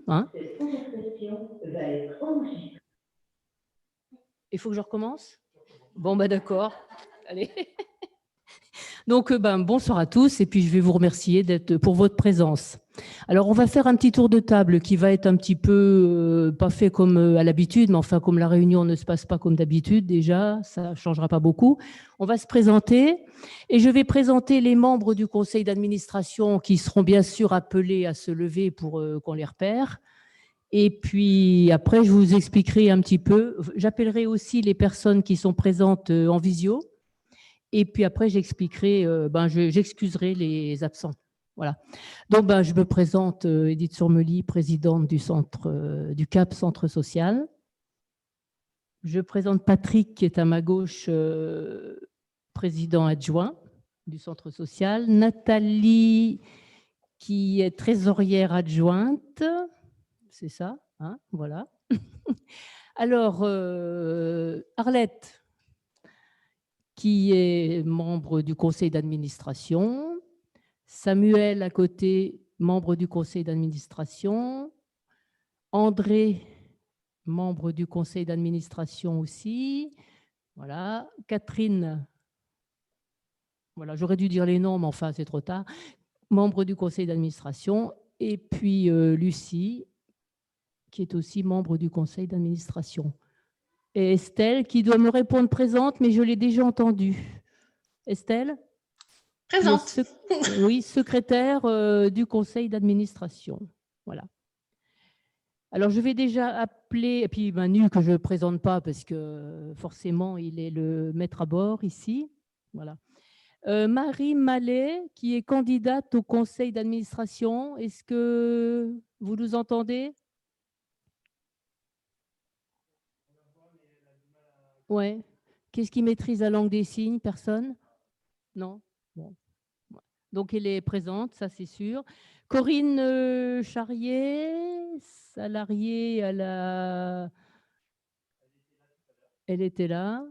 Hein. Il faut que je recommence? Bon, bah d'accord. Allez. Donc, bonsoir à tous et puis je vais vous remercier pour votre présence. Alors, on va faire un petit tour de table qui va être un petit peu, pas fait comme à l'habitude, mais enfin, comme la réunion ne se passe pas comme d'habitude, déjà, ça ne changera pas beaucoup. On va se présenter et je vais présenter les membres du conseil d'administration qui seront bien sûr appelés à se lever pour qu'on les repère. Et puis après, je vous expliquerai un petit peu. J'appellerai aussi les personnes qui sont présentes en visio. Et puis après, j'expliquerai, j'excuserai les absents. Voilà. Donc, je me présente, Edith Surmely, présidente du CAP Centre Social. Je présente Patrick, qui est à ma gauche, président adjoint du Centre Social. Nathalie, qui est trésorière adjointe. C'est ça, hein, voilà. Alors, Arlette, qui est membre du conseil d'administration. Samuel, à côté, membre du conseil d'administration. André, membre du conseil d'administration aussi. Voilà. Catherine, voilà, j'aurais dû dire les noms, mais enfin, c'est trop tard. Membre du conseil d'administration. Et puis Lucie, qui est aussi membre du conseil d'administration. Et Estelle, qui doit me répondre présente, mais je l'ai déjà entendue. Estelle? Présente. Oui, secrétaire du conseil d'administration. Voilà. Alors, je vais déjà appeler, et puis Manu, que je ne présente pas, parce que forcément, il est le maître à bord ici. Voilà. Marie Mallet, qui est candidate au conseil d'administration. Est-ce que vous nous entendez? Oui. Qu'est-ce qui maîtrise la langue des signes? Personne? Non? Bon. Donc, elle est présente, ça c'est sûr. Corinne Charrier, salariée à la... Elle était là.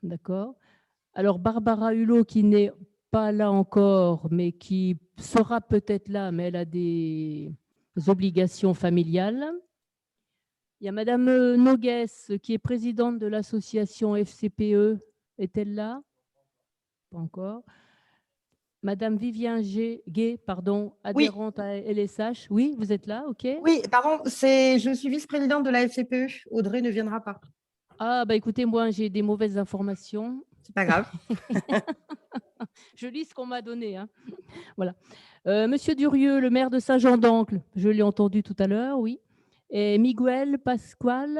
D'accord. Alors, Barbara Hulot, qui n'est pas là encore, mais qui sera peut-être là, mais elle a des obligations familiales. Il y a Madame Nogues, qui est présidente de l'association FCPE. Est-elle là? Pas encore. Madame Vivien Gay, pardon, Oui. adhérente à LSH. Oui, vous êtes là, ok. Oui, pardon, je suis vice-présidente de la FCPE. Audrey ne viendra pas. Ah, écoutez, moi, j'ai des mauvaises informations. C'est pas grave. Je lis ce qu'on m'a donné. Hein. Voilà. Monsieur Durieux, le maire de Saint-Jean-d'Ancre, je l'ai entendu tout à l'heure, oui. Et Miguel Pascual,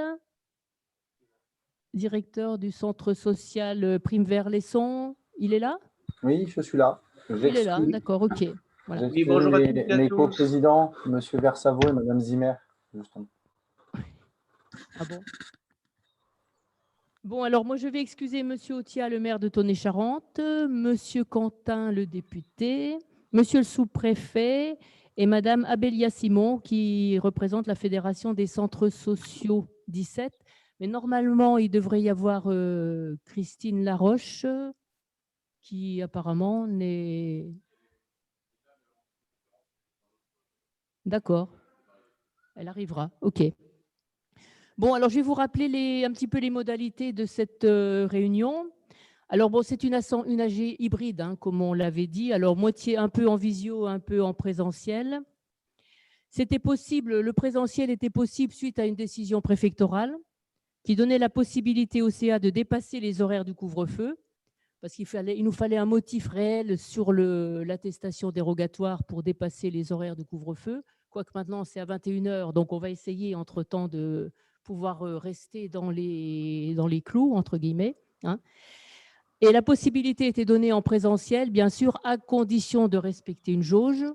directeur du centre social Prime Vers Lesson, il est là? Oui, je suis là. Il est là, d'accord, ok. Voilà. Oui, bonjour à tous. Mes co-présidents, M. Versavo et Mme Zimmer. Justement. Ah bon? Bon, alors moi, je vais excuser M. Autia, le maire de Tonnet-Charente, M. Quentin, le député, M. le sous-préfet et Mme Abélia Simon, qui représente la Fédération des centres sociaux 17. Mais normalement, il devrait y avoir Christine Laroche, qui apparemment n'est... D'accord. Elle arrivera, ok. Bon, alors je vais vous rappeler un petit peu les modalités de cette réunion. Alors bon, c'est une AG hybride, hein, comme on l'avait dit. Alors moitié un peu en visio, un peu en présentiel. C'était possible, le présentiel était possible suite à une décision préfectorale qui donnait la possibilité au CA de dépasser les horaires du couvre-feu, parce il nous fallait un motif réel sur l'attestation dérogatoire pour dépasser les horaires du couvre-feu, quoique maintenant c'est à 21h, donc on va essayer entre-temps de pouvoir rester dans les clous, entre guillemets. Hein. Et la possibilité était donnée en présentiel, bien sûr, à condition de respecter une jauge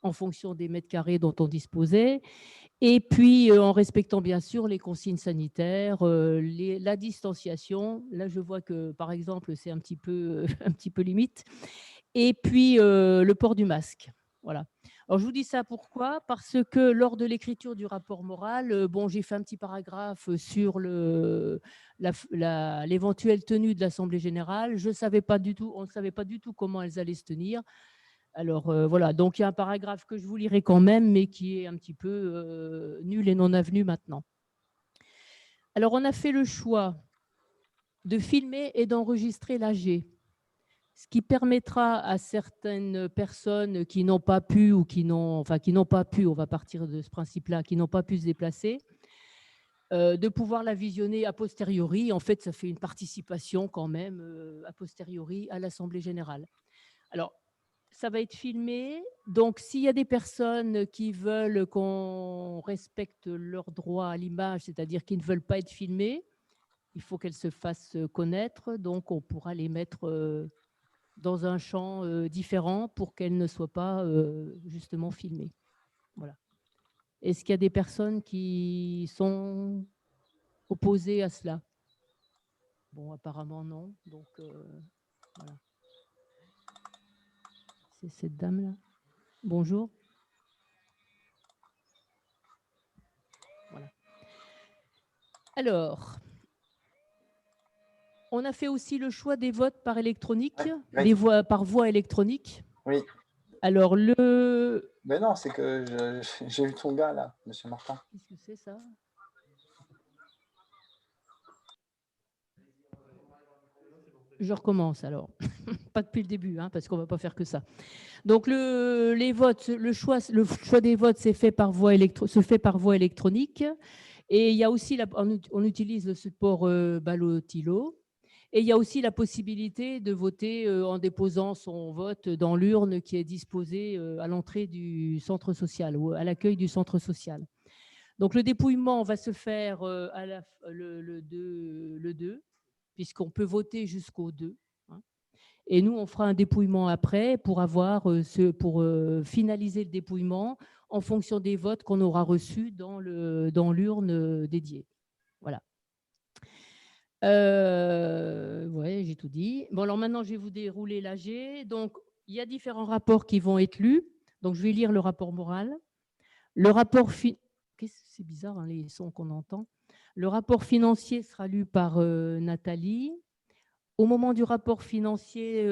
en fonction des mètres carrés dont on disposait, et puis en respectant bien sûr les consignes sanitaires, la distanciation. Là, je vois que, par exemple, c'est un petit peu limite. Et puis le port du masque. Voilà. Alors, je vous dis ça pourquoi? Parce que lors de l'écriture du rapport moral, bon, j'ai fait un petit paragraphe sur l'éventuelle tenue de l'Assemblée générale. On ne savait pas du tout comment elles allaient se tenir. Alors, voilà, donc il y a un paragraphe que je vous lirai quand même, mais qui est un petit peu nul et non avenu maintenant. Alors, on a fait le choix de filmer et d'enregistrer l'AG, ce qui permettra à certaines personnes qui n'ont pas pu ou qui n'ont pas pu, on va partir de ce principe-là, qui n'ont pas pu se déplacer, de pouvoir la visionner a posteriori. En fait, ça fait une participation quand même a posteriori à l'Assemblée générale. Alors, ça va être filmé. Donc, s'il y a des personnes qui veulent qu'on respecte leur droit à l'image, c'est-à-dire qui ne veulent pas être filmées, il faut qu'elles se fassent connaître. Donc, on pourra les mettre dans un champ différent pour qu'elles ne soient pas justement filmées. Voilà. Est-ce qu'il y a des personnes qui sont opposées à cela? Bon, apparemment non. Donc, voilà. C'est cette dame-là. Bonjour. Voilà. Alors, on a fait aussi le choix des votes par électronique, Oui. par voie électronique. Oui. Alors, Mais non, c'est que j'ai eu ton gars là, Monsieur Martin. Qu'est-ce que c'est ça? Je recommence alors. Pas depuis le début, hein, parce qu'on ne va pas faire que ça. Donc, le choix des votes se fait par voie électronique. Et il y a aussi, on utilise le support Ballotilo. Et il y a aussi la possibilité de voter en déposant son vote dans l'urne qui est disposée à l'entrée du centre social ou à l'accueil du centre social. Donc, le dépouillement va se faire le 2, puisqu'on peut voter jusqu'au 2. Hein. Et nous, on fera un dépouillement après pour finaliser le dépouillement en fonction des votes qu'on aura reçus dans l'urne dédiée. Voilà. Ouais, j'ai tout dit. Bon, alors maintenant, je vais vous dérouler l'AG. Donc, il y a différents rapports qui vont être lus. Donc, je vais lire le rapport moral. Le rapport c'est bizarre, hein, les sons qu'on entend. Le rapport financier sera lu par Nathalie. Au moment du rapport financier,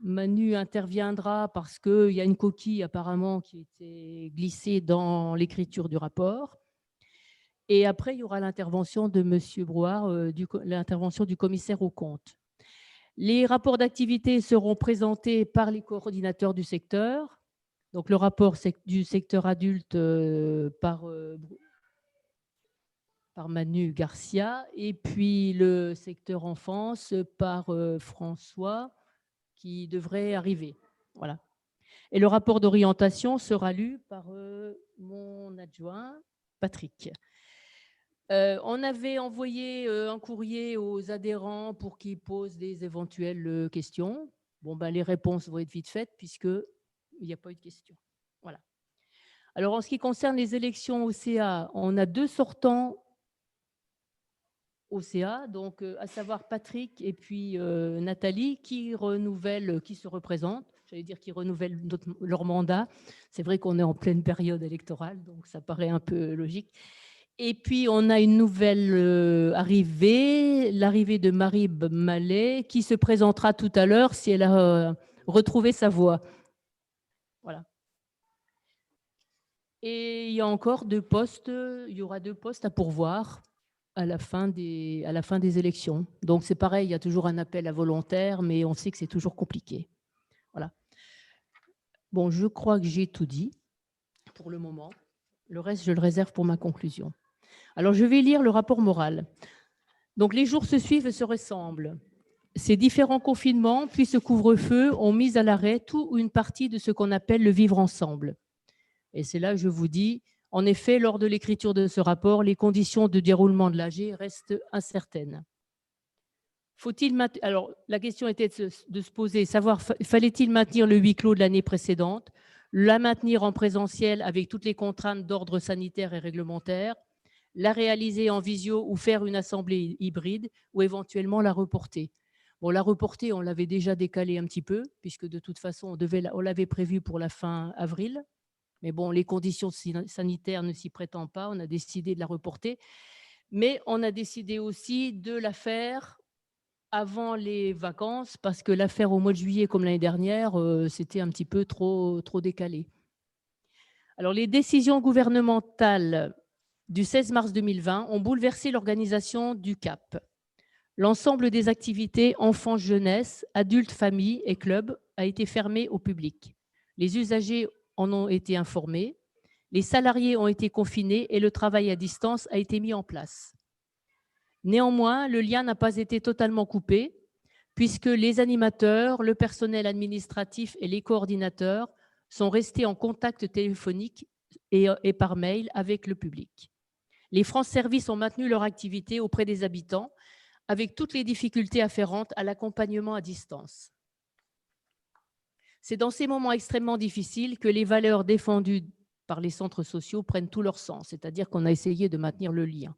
Manu interviendra parce qu'il y a une coquille apparemment qui était glissée dans l'écriture du rapport. Et après, il y aura l'intervention de M. Brouard, l'intervention du commissaire aux comptes. Les rapports d'activité seront présentés par les coordinateurs du secteur. Donc, le rapport du secteur adulte par Manu Garcia, et puis le secteur enfance par François, qui devrait arriver. Voilà. Et le rapport d'orientation sera lu par mon adjoint, Patrick. On avait envoyé un courrier aux adhérents pour qu'ils posent des éventuelles questions. Bon, ben, les réponses vont être vite faites puisqu'il n'y a pas eu de questions. Voilà. Alors, en ce qui concerne les élections au CA, on a 2 sortants au CA, donc à savoir Patrick et puis Nathalie, qui se représentent, j'allais dire qui renouvellent leur mandat. C'est vrai qu'on est en pleine période électorale, donc ça paraît un peu logique. Et puis, on a une nouvelle arrivée, l'arrivée de Marie Mallet, qui se présentera tout à l'heure si elle a retrouvé sa voix. Voilà. Et il y a encore 2 postes, il y aura 2 postes à pourvoir à la fin des élections. Donc, c'est pareil, il y a toujours un appel à volontaires, mais on sait que c'est toujours compliqué. Voilà. Bon, je crois que j'ai tout dit pour le moment. Le reste, je le réserve pour ma conclusion. Alors, je vais lire le rapport moral. Donc, les jours se suivent et se ressemblent. Ces différents confinements, puis ce couvre-feu, ont mis à l'arrêt tout ou une partie de ce qu'on appelle le vivre ensemble. Et c'est là que je vous dis, en effet, lors de l'écriture de ce rapport, les conditions de déroulement de l'AG restent incertaines. Alors, la question était de se poser, savoir, fallait-il maintenir le huis clos de l'année précédente, la maintenir en présentiel avec toutes les contraintes d'ordre sanitaire et réglementaire, la réaliser en visio ou faire une assemblée hybride ou éventuellement la reporter. Bon, la reporter, on l'avait déjà décalée un petit peu, puisque de toute façon, on l'avait prévue pour la fin avril. Mais bon, les conditions sanitaires ne s'y prêtant pas, on a décidé de la reporter. Mais on a décidé aussi de la faire avant les vacances, parce que la faire au mois de juillet comme l'année dernière, c'était un petit peu trop décalé. Alors, les décisions gouvernementales du 16 mars 2020 ont bouleversé l'organisation du CAP. L'ensemble des activités enfants, jeunesse, adultes, familles et clubs a été fermé au public. Les usagers en ont été informés, les salariés ont été confinés et le travail à distance a été mis en place. Néanmoins, le lien n'a pas été totalement coupé, puisque les animateurs, le personnel administratif et les coordinateurs sont restés en contact téléphonique et par mail avec le public. Les France Services ont maintenu leur activité auprès des habitants, avec toutes les difficultés afférentes à l'accompagnement à distance. C'est dans ces moments extrêmement difficiles que les valeurs défendues par les centres sociaux prennent tout leur sens, c'est-à-dire qu'on a essayé de maintenir le lien.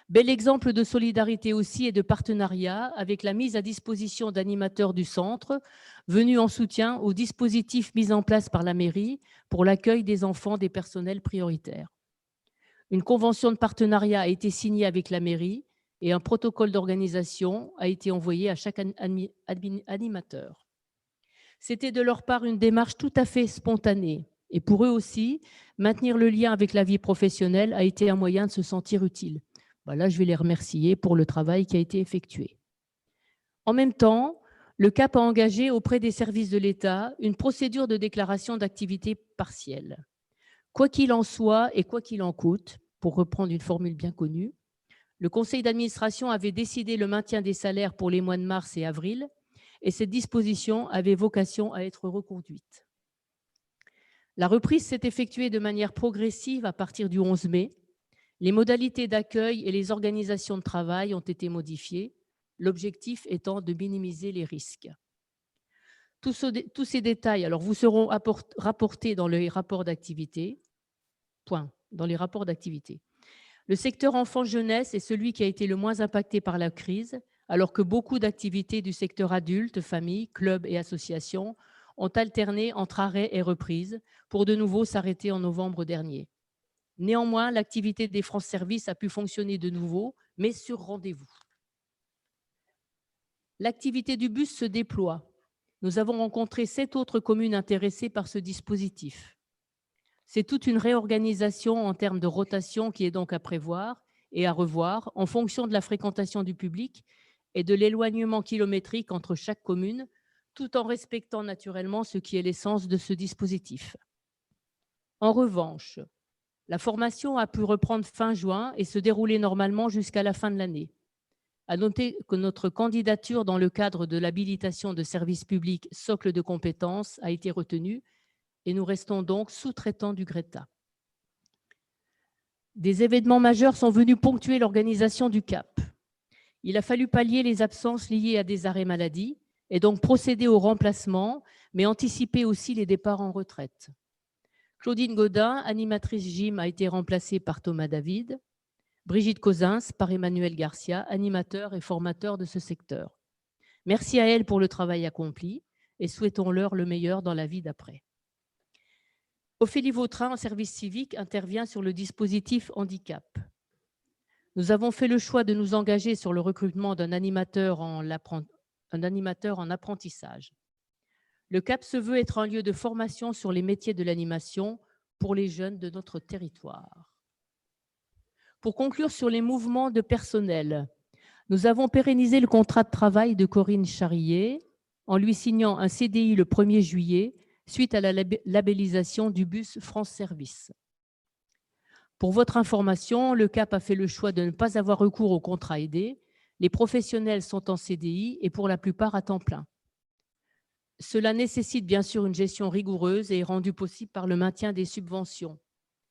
Bel exemple de solidarité aussi et de partenariat avec la mise à disposition d'animateurs du centre, venus en soutien aux dispositifs mis en place par la mairie pour l'accueil des enfants des personnels prioritaires. Une convention de partenariat a été signée avec la mairie et un protocole d'organisation a été envoyé à chaque animateur. C'était de leur part une démarche tout à fait spontanée. Et pour eux aussi, maintenir le lien avec la vie professionnelle a été un moyen de se sentir utile. Là, je vais les remercier pour le travail qui a été effectué. En même temps, le CAP a engagé auprès des services de l'État une procédure de déclaration d'activité partielle. Quoi qu'il en soit et quoi qu'il en coûte, pour reprendre une formule bien connue, le conseil d'administration avait décidé le maintien des salaires pour les mois de mars et avril, et cette disposition avait vocation à être reconduite. La reprise s'est effectuée de manière progressive à partir du 11 mai. Les modalités d'accueil et les organisations de travail ont été modifiées, l'objectif étant de minimiser les risques. Tous ces détails vous seront rapportés dans les rapports d'activité. Dans les rapports d'activité. Le secteur enfant-jeunesse est celui qui a été le moins impacté par la crise, alors que beaucoup d'activités du secteur adulte, famille, clubs et associations ont alterné entre arrêt et reprise pour de nouveau s'arrêter en novembre dernier. Néanmoins, l'activité des France Services a pu fonctionner de nouveau, mais sur rendez-vous. L'activité du bus se déploie. Nous avons rencontré 7 autres communes intéressées par ce dispositif. C'est toute une réorganisation en termes de rotation qui est donc à prévoir et à revoir en fonction de la fréquentation du public et de l'éloignement kilométrique entre chaque commune, tout en respectant naturellement ce qui est l'essence de ce dispositif. En revanche, la formation a pu reprendre fin juin et se dérouler normalement jusqu'à la fin de l'année. À noter que notre candidature dans le cadre de l'habilitation de service public socle de compétences a été retenue et nous restons donc sous-traitants du GRETA. Des événements majeurs sont venus ponctuer l'organisation du CAP. Il a fallu pallier les absences liées à des arrêts maladie et donc procéder au remplacement, mais anticiper aussi les départs en retraite. Claudine Gaudin, animatrice gym, a été remplacée par Thomas David. Brigitte Cosins par Emmanuel Garcia, animateur et formateur de ce secteur. Merci à elle pour le travail accompli et souhaitons-leur le meilleur dans la vie d'après. Ophélie Vautrin, en service civique, intervient sur le dispositif handicap. Nous avons fait le choix de nous engager sur le recrutement d'un animateur en apprentissage. Le CAP se veut être un lieu de formation sur les métiers de l'animation pour les jeunes de notre territoire. Pour conclure sur les mouvements de personnel, nous avons pérennisé le contrat de travail de Corinne Charrier en lui signant un CDI le 1er juillet suite à la labellisation du bus France Service. Pour votre information, le CAP a fait le choix de ne pas avoir recours au contrat aidé. Les professionnels sont en CDI et pour la plupart à temps plein. Cela nécessite bien sûr une gestion rigoureuse et est rendu possible par le maintien des subventions.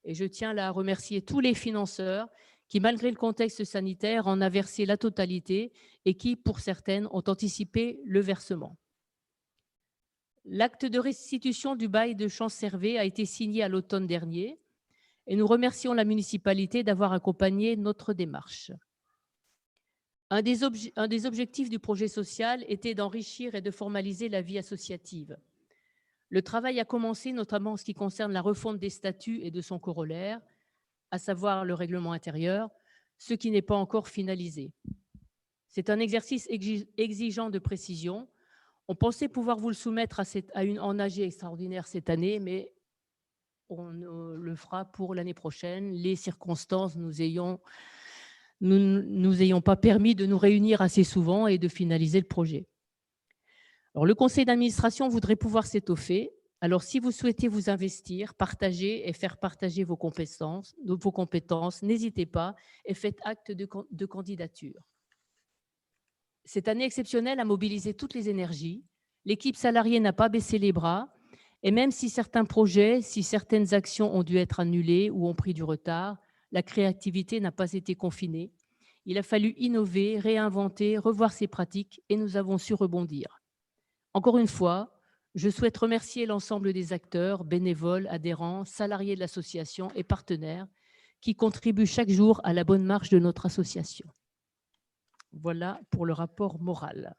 Et je tiens là à remercier tous les financeurs qui, malgré le contexte sanitaire, en ont versé la totalité et qui, pour certaines, ont anticipé le versement. L'acte de restitution du bail de Champs-Servais a été signé à l'automne dernier et nous remercions la municipalité d'avoir accompagné notre démarche. Un des objectifs du projet social était d'enrichir et de formaliser la vie associative. Le travail a commencé notamment en ce qui concerne la refonte des statuts et de son corollaire, à savoir le règlement intérieur, ce qui n'est pas encore finalisé. C'est un exercice exigeant de précision. On pensait pouvoir vous le soumettre en AG extraordinaire cette année, mais on le fera pour l'année prochaine. Les circonstances nous ayant pas permis de nous réunir assez souvent et de finaliser le projet. Alors, le conseil d'administration voudrait pouvoir s'étoffer. Alors, si vous souhaitez vous investir, partager et faire partager vos compétences, n'hésitez pas et faites acte de candidature. Cette année exceptionnelle a mobilisé toutes les énergies. L'équipe salariée n'a pas baissé les bras. Et même si certains projets, si certaines actions ont dû être annulées ou ont pris du retard, la créativité n'a pas été confinée. Il a fallu innover, réinventer, revoir ses pratiques et nous avons su rebondir. Encore une fois, je souhaite remercier l'ensemble des acteurs, bénévoles, adhérents, salariés de l'association et partenaires qui contribuent chaque jour à la bonne marche de notre association. Voilà pour le rapport moral.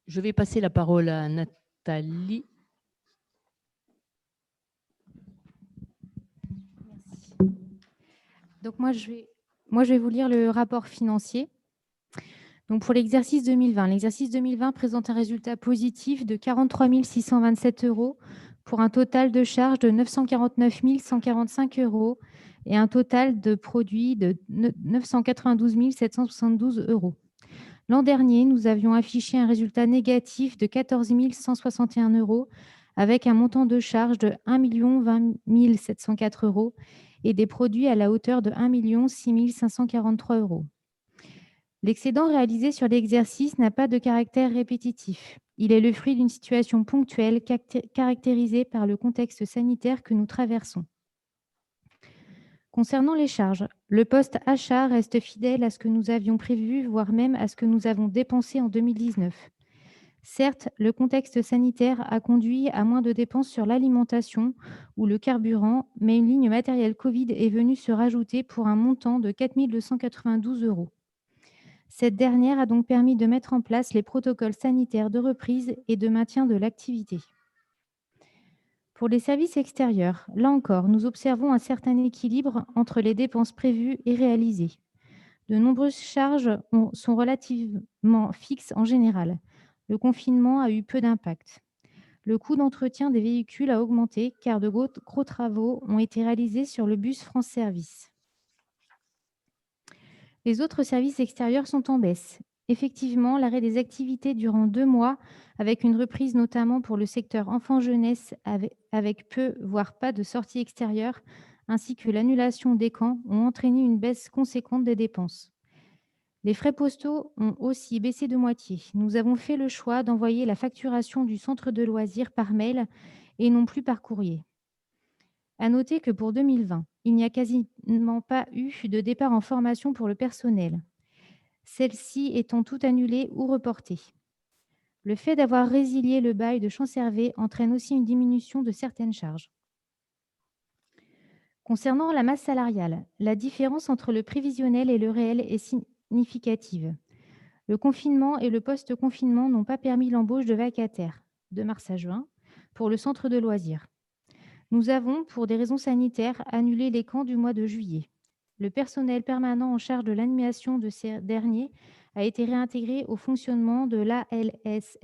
Je vais passer la parole à Nathalie. Merci. Donc moi, je vais vous lire le rapport financier. Donc pour l'exercice 2020 présente un résultat positif de 43 627 € pour un total de charges de 949 145 € et un total de produits de 992 772 €. L'an dernier, nous avions affiché un résultat négatif de 14 161 € avec un montant de charge de 1 020 704 € et des produits à la hauteur de 1 6 543 €. L'excédent réalisé sur l'exercice n'a pas de caractère répétitif. Il est le fruit d'une situation ponctuelle caractérisée par le contexte sanitaire que nous traversons. Concernant les charges, le poste achat reste fidèle à ce que nous avions prévu, voire même à ce que nous avons dépensé en 2019. Certes, le contexte sanitaire a conduit à moins de dépenses sur l'alimentation ou le carburant, mais une ligne matérielle Covid est venue se rajouter pour un montant de 4 292 €. Cette dernière a donc permis de mettre en place les protocoles sanitaires de reprise et de maintien de l'activité. Pour les services extérieurs, là encore, nous observons un certain équilibre entre les dépenses prévues et réalisées. De nombreuses charges sont relativement fixes en général. Le confinement a eu peu d'impact. Le coût d'entretien des véhicules a augmenté car de gros travaux ont été réalisés sur le bus France Service. Les autres services extérieurs sont en baisse. Effectivement, l'arrêt des activités durant 2 mois, avec une reprise notamment pour le secteur enfant-jeunesse avec peu, voire pas de sorties extérieures, ainsi que l'annulation des camps, ont entraîné une baisse conséquente des dépenses. Les frais postaux ont aussi baissé de moitié. Nous avons fait le choix d'envoyer la facturation du centre de loisirs par mail et non plus par courrier. À noter que pour 2020, il n'y a quasiment pas eu de départ en formation pour le personnel, celles-ci étant toutes annulées ou reportées. Le fait d'avoir résilié le bail de Champcervé entraîne aussi une diminution de certaines charges. Concernant la masse salariale, la différence entre le prévisionnel et le réel est significative. Le confinement et le post-confinement n'ont pas permis l'embauche de vacataires, de mars à juin, pour le centre de loisirs. Nous avons, pour des raisons sanitaires, annulé les camps du mois de juillet. Le personnel permanent en charge de l'animation de ces derniers a été réintégré au fonctionnement de l'ALSH.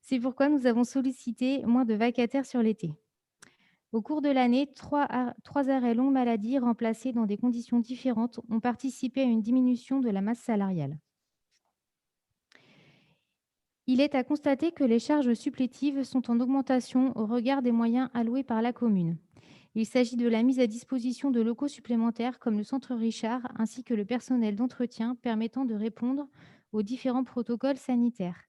C'est pourquoi nous avons sollicité moins de vacataires sur l'été. Au cours de l'année, 3 arrêts longue maladie remplacés dans des conditions différentes ont participé à une diminution de la masse salariale. Il est à constater que les charges supplétives sont en augmentation au regard des moyens alloués par la commune. Il s'agit de la mise à disposition de locaux supplémentaires comme le centre Richard ainsi que le personnel d'entretien permettant de répondre aux différents protocoles sanitaires.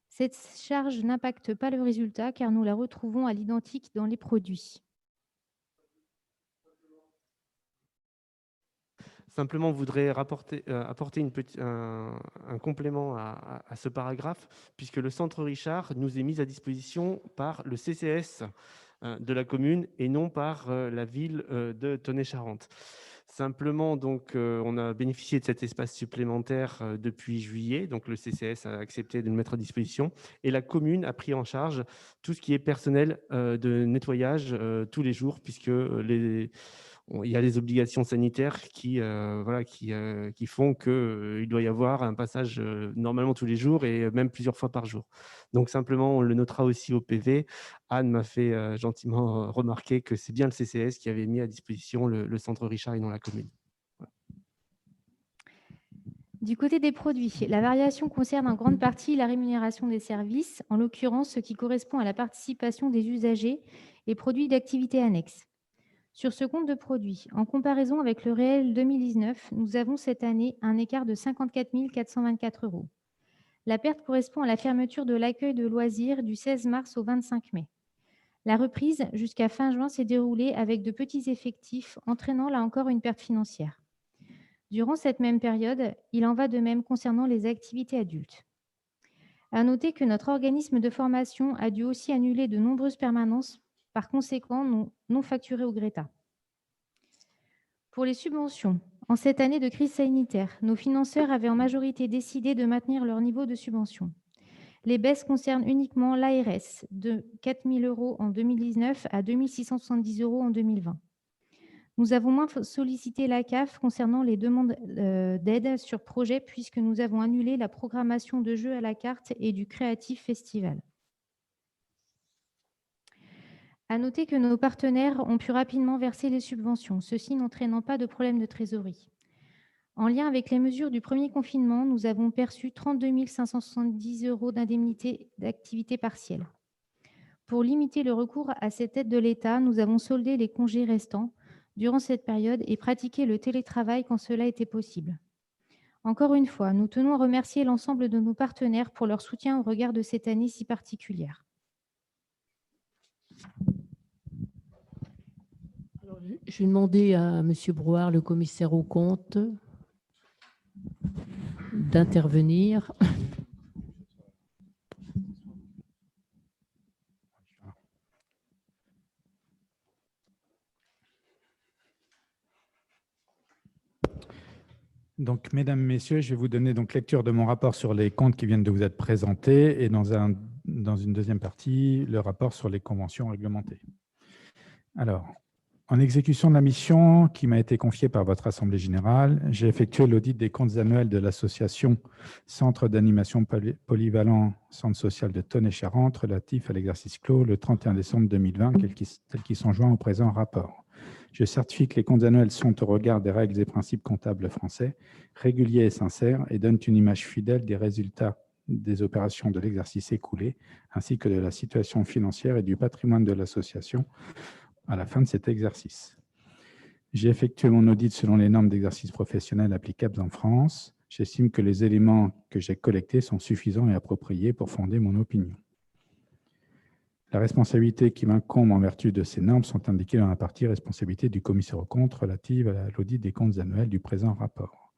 Cette charge n'impacte pas le résultat car nous la retrouvons à l'identique dans les produits. Simplement, on voudrait apporter un complément à ce paragraphe, puisque le centre Richard nous est mis à disposition par le CCS de la commune et non par la ville de Tonnay-Charente. Simplement, donc, on a bénéficié de cet espace supplémentaire depuis juillet. Donc, le CCS a accepté de le mettre à disposition et la commune a pris en charge tout ce qui est personnel de nettoyage tous les jours, puisque il y a les obligations sanitaires qui font qu'il doit y avoir un passage normalement tous les jours et même plusieurs fois par jour. Donc, simplement, on le notera aussi au PV. Anne m'a fait gentiment remarquer que c'est bien le CCS qui avait mis à disposition le centre Richard et non la commune. Voilà. Du côté des produits, la variation concerne en grande partie la rémunération des services, en l'occurrence ce qui correspond à la participation des usagers et produits d'activités annexes. Sur ce compte de produits, en comparaison avec le réel 2019, nous avons cette année un écart de 54 424 €. La perte correspond à la fermeture de l'accueil de loisirs du 16 mars au 25 mai. La reprise jusqu'à fin juin s'est déroulée avec de petits effectifs, entraînant là encore une perte financière. Durant cette même période, il en va de même concernant les activités adultes. À noter que notre organisme de formation a dû aussi annuler de nombreuses permanences, par conséquent non facturées au Greta. Pour les subventions, en cette année de crise sanitaire, nos financeurs avaient en majorité décidé de maintenir leur niveau de subvention. Les baisses concernent uniquement l'ARS, de 4 000 € en 2019 à 2 670 € en 2020. Nous avons moins sollicité la CAF concernant les demandes d'aide sur projet puisque nous avons annulé la programmation de jeux à la carte et du Creative Festival. À noter que nos partenaires ont pu rapidement verser les subventions, ceci n'entraînant pas de problème de trésorerie. En lien avec les mesures du premier confinement, nous avons perçu 32 570 € d'indemnité d'activité partielle. Pour limiter le recours à cette aide de l'État, nous avons soldé les congés restants durant cette période et pratiqué le télétravail quand cela était possible. Encore une fois, nous tenons à remercier l'ensemble de nos partenaires pour leur soutien au regard de cette année si particulière. Alors, je vais demander à M. Brouard, le commissaire aux comptes, d'intervenir. Donc, mesdames, messieurs, je vais vous donner donc lecture de mon rapport sur les comptes qui viennent de vous être présentés et dans une deuxième partie, le rapport sur les conventions réglementées. Alors, en exécution de la mission qui m'a été confiée par votre Assemblée générale, j'ai effectué l'audit des comptes annuels de l'association Centre d'animation polyvalent Centre social de Tonnay-Charente relatif à l'exercice clos le 31 décembre 2020, tels qu'ils sont joints au présent rapport. Je certifie que les comptes annuels sont au regard des règles et principes comptables français, réguliers et sincères, et donnent une image fidèle des résultats des opérations de l'exercice écoulé, ainsi que de la situation financière et du patrimoine de l'association à la fin de cet exercice. J'ai effectué mon audit selon les normes d'exercice professionnel applicables en France. J'estime que les éléments que j'ai collectés sont suffisants et appropriés pour fonder mon opinion. La responsabilité qui m'incombe en vertu de ces normes sont indiquées dans la partie responsabilité du commissaire aux comptes relative à l'audit des comptes annuels du présent rapport.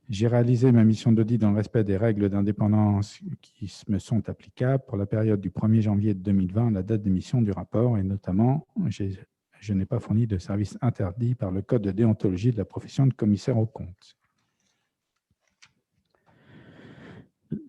J'ai réalisé ma mission d'audit dans le respect des règles d'indépendance qui me sont applicables pour la période du 1er janvier 2020 à la date d'émission du rapport et notamment, je n'ai pas fourni de services interdits par le code de déontologie de la profession de commissaire aux comptes.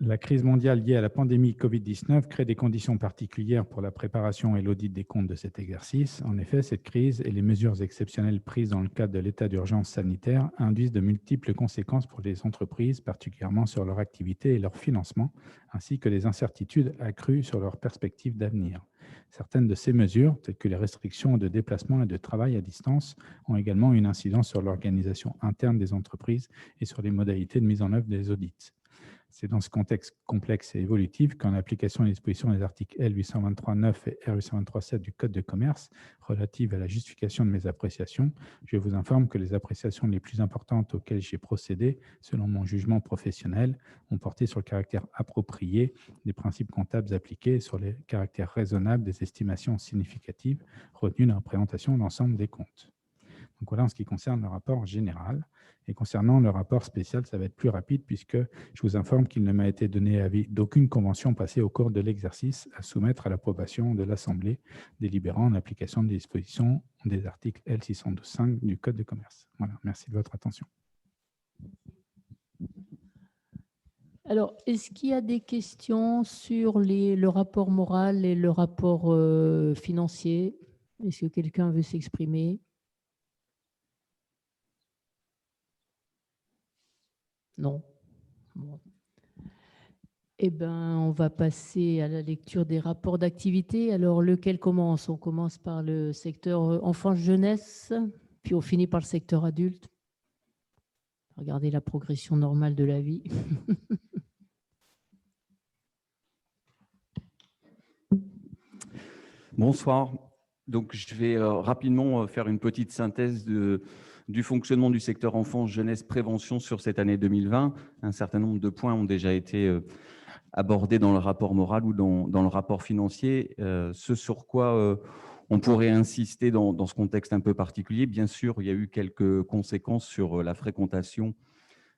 La crise mondiale liée à la pandémie Covid-19 crée des conditions particulières pour la préparation et l'audit des comptes de cet exercice. En effet, cette crise et les mesures exceptionnelles prises dans le cadre de l'état d'urgence sanitaire induisent de multiples conséquences pour les entreprises, particulièrement sur leur activité et leur financement, ainsi que des incertitudes accrues sur leurs perspectives d'avenir. Certaines de ces mesures, telles que les restrictions de déplacement et de travail à distance, ont également une incidence sur l'organisation interne des entreprises et sur les modalités de mise en œuvre des audits. C'est dans ce contexte complexe et évolutif qu'en application des dispositions des articles L823-9 et R823-7 du Code de commerce relatives à la justification de mes appréciations, je vous informe que les appréciations les plus importantes auxquelles j'ai procédé, selon mon jugement professionnel, ont porté sur le caractère approprié des principes comptables appliqués et sur le caractère raisonnable des estimations significatives retenues dans la présentation de l'ensemble des comptes. Donc voilà en ce qui concerne le rapport général. Et concernant le rapport spécial, ça va être plus rapide puisque je vous informe qu'il ne m'a été donné avis d'aucune convention passée au cours de l'exercice à soumettre à l'approbation de l'Assemblée délibérant en application des dispositions des articles L612.5 du Code de commerce. Voilà, merci de votre attention. Alors, est-ce qu'il y a des questions sur le rapport moral et le rapport financier? Est-ce que quelqu'un veut s'exprimer? Non. Bon. Eh bien, on va passer à la lecture des rapports d'activité. Alors, lequel commence? On commence par le secteur enfance-jeunesse, puis on finit par le secteur adulte. Regardez la progression normale de la vie. Bonsoir. Donc, je vais rapidement faire une petite synthèse du fonctionnement du secteur enfance, jeunesse, prévention sur cette année 2020. Un certain nombre de points ont déjà été abordés dans le rapport moral ou dans le rapport financier. Ce sur quoi on pourrait insister dans ce contexte un peu particulier, bien sûr, il y a eu quelques conséquences sur la fréquentation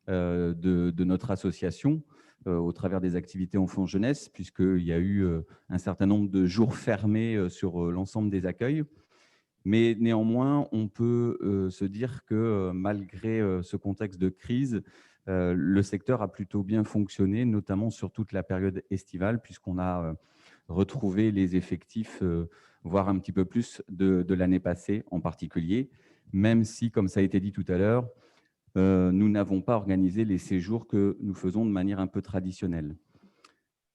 de notre association au travers des activités enfants-jeunesse, puisqu'il y a eu un certain nombre de jours fermés sur l'ensemble des accueils. Mais néanmoins, on peut se dire que malgré ce contexte de crise, le secteur a plutôt bien fonctionné, notamment sur toute la période estivale, puisqu'on a retrouvé les effectifs, voire un petit peu plus de l'année passée en particulier, même si, comme ça a été dit tout à l'heure, nous n'avons pas organisé les séjours que nous faisons de manière un peu traditionnelle.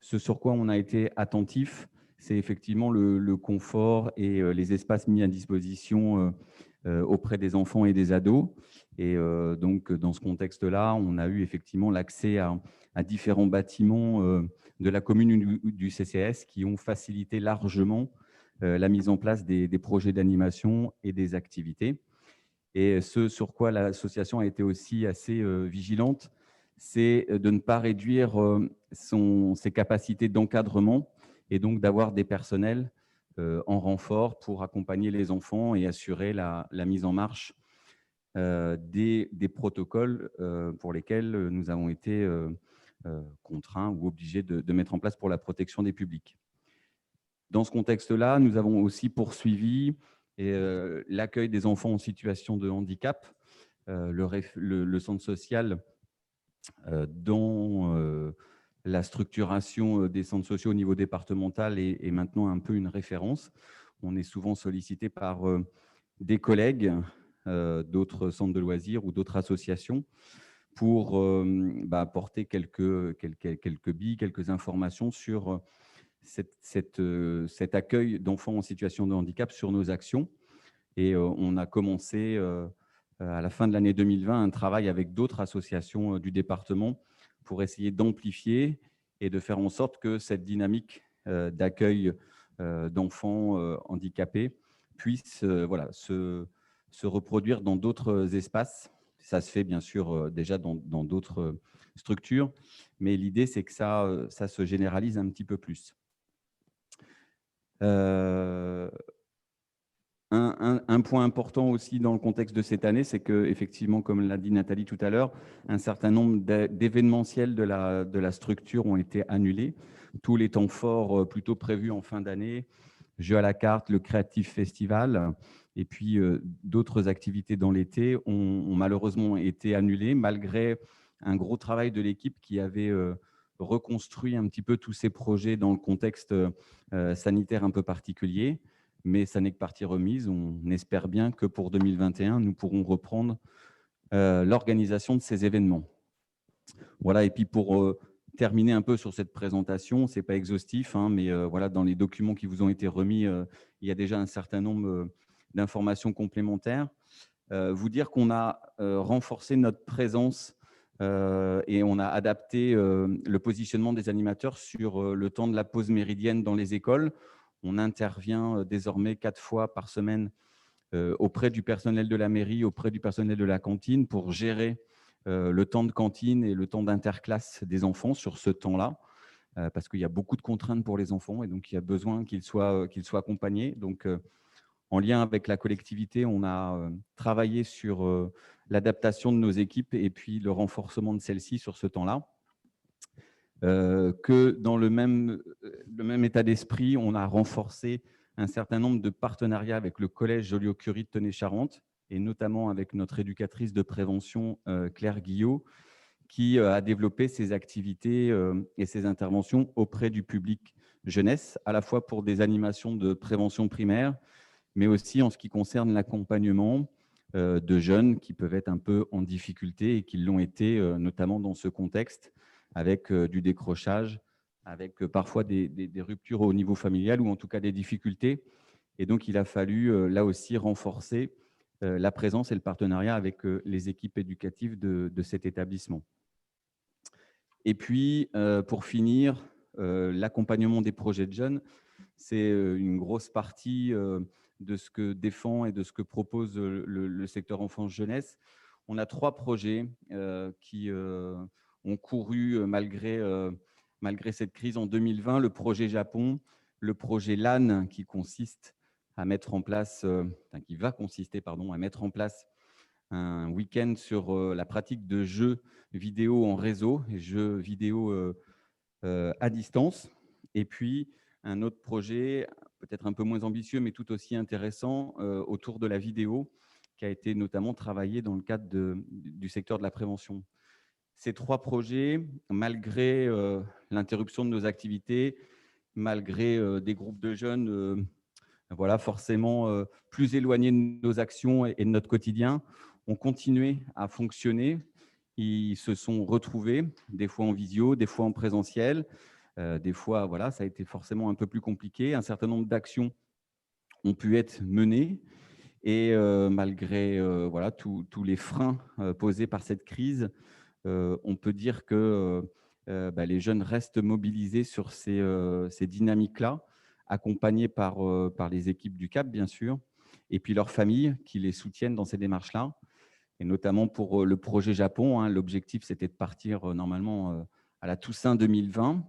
Ce sur quoi on a été attentif, c'est effectivement le confort et les espaces mis à disposition auprès des enfants et des ados. Et donc, dans ce contexte-là, on a eu effectivement l'accès à différents bâtiments de la commune ou du CCS qui ont facilité largement la mise en place des projets d'animation et des activités. Et ce sur quoi l'association a été aussi assez vigilante, c'est de ne pas réduire ses capacités d'encadrement et donc d'avoir des personnels en renfort pour accompagner les enfants et assurer la mise en marche des protocoles pour lesquels nous avons été contraints ou obligés de mettre en place pour la protection des publics. Dans ce contexte-là, nous avons aussi poursuivi l'accueil des enfants en situation de handicap. Le centre social dans la structuration des centres sociaux au niveau départemental est maintenant un peu une référence. On est souvent sollicité par des collègues d'autres centres de loisirs ou d'autres associations pour apporter quelques billes, quelques informations sur cet accueil d'enfants en situation de handicap sur nos actions. Et on a commencé à la fin de l'année 2020 un travail avec d'autres associations du département pour essayer d'amplifier et de faire en sorte que cette dynamique d'accueil d'enfants handicapés puisse se reproduire dans d'autres espaces. Ça se fait bien sûr déjà dans d'autres structures, mais l'idée c'est que ça se généralise un petit peu plus. Un point important aussi dans le contexte de cette année, c'est qu'effectivement, comme l'a dit Nathalie tout à l'heure, un certain nombre d'événementiels de la structure ont été annulés. Tous les temps forts plutôt prévus en fin d'année, Jeux à la carte, le Creative Festival, et puis d'autres activités dans l'été ont malheureusement été annulés, malgré un gros travail de l'équipe qui avait reconstruit un petit peu tous ces projets dans le contexte sanitaire un peu particulier. Mais ça n'est que partie remise. On espère bien que pour 2021, nous pourrons reprendre l'organisation de ces événements. Voilà, et puis pour terminer un peu sur cette présentation, ce n'est pas exhaustif, hein, mais voilà, dans les documents qui vous ont été remis, il y a déjà un certain nombre d'informations complémentaires. Vous dire qu'on a renforcé notre présence et on a adapté le positionnement des animateurs sur le temps de la pause méridienne dans les écoles. On intervient désormais 4 fois par semaine auprès du personnel de la mairie, auprès du personnel de la cantine pour gérer le temps de cantine et le temps d'interclasse des enfants sur ce temps-là, parce qu'il y a beaucoup de contraintes pour les enfants et donc il y a besoin qu'ils soient accompagnés. Donc, En lien avec la collectivité, on a travaillé sur l'adaptation de nos équipes et puis le renforcement de celles-ci sur ce temps-là. Que dans le même état d'esprit, on a renforcé un certain nombre de partenariats avec le collège Joliot-Curie de Tenay-Charente et notamment avec notre éducatrice de prévention, Claire Guillot, qui a développé ses activités et ses interventions auprès du public jeunesse, à la fois pour des animations de prévention primaire, mais aussi en ce qui concerne l'accompagnement de jeunes qui peuvent être un peu en difficulté et qui l'ont été, notamment dans ce contexte, avec du décrochage, avec parfois des ruptures au niveau familial ou en tout cas des difficultés. Et donc, il a fallu là aussi renforcer la présence et le partenariat avec les équipes éducatives de cet établissement. Et puis, pour finir, l'accompagnement des projets de jeunes, c'est une grosse partie de ce que défend et de ce que propose le secteur enfance-jeunesse. On a 3 projets qui ont couru malgré cette crise en 2020. Le projet Japon, le projet LAN qui consiste à mettre en place, qui va consister à mettre en place un week-end sur la pratique de jeux vidéo en réseau et jeux vidéo à distance. Et puis, un autre projet, peut-être un peu moins ambitieux, mais tout aussi intéressant, autour de la vidéo, qui a été notamment travaillé dans le cadre du secteur de la prévention. Ces 3 projets, malgré l'interruption de nos activités, malgré des groupes de jeunes forcément plus éloignés de nos actions et de notre quotidien, ont continué à fonctionner. Ils se sont retrouvés, des fois en visio, des fois en présentiel. Des fois, ça a été forcément un peu plus compliqué. Un certain nombre d'actions ont pu être menées. Et malgré tous les freins posés par cette crise, on peut dire que les jeunes restent mobilisés sur ces dynamiques-là, accompagnés par les équipes du CAP, bien sûr, et puis leurs familles qui les soutiennent dans ces démarches-là. Et notamment pour le projet Japon, l'objectif, c'était de partir normalement à la Toussaint 2020.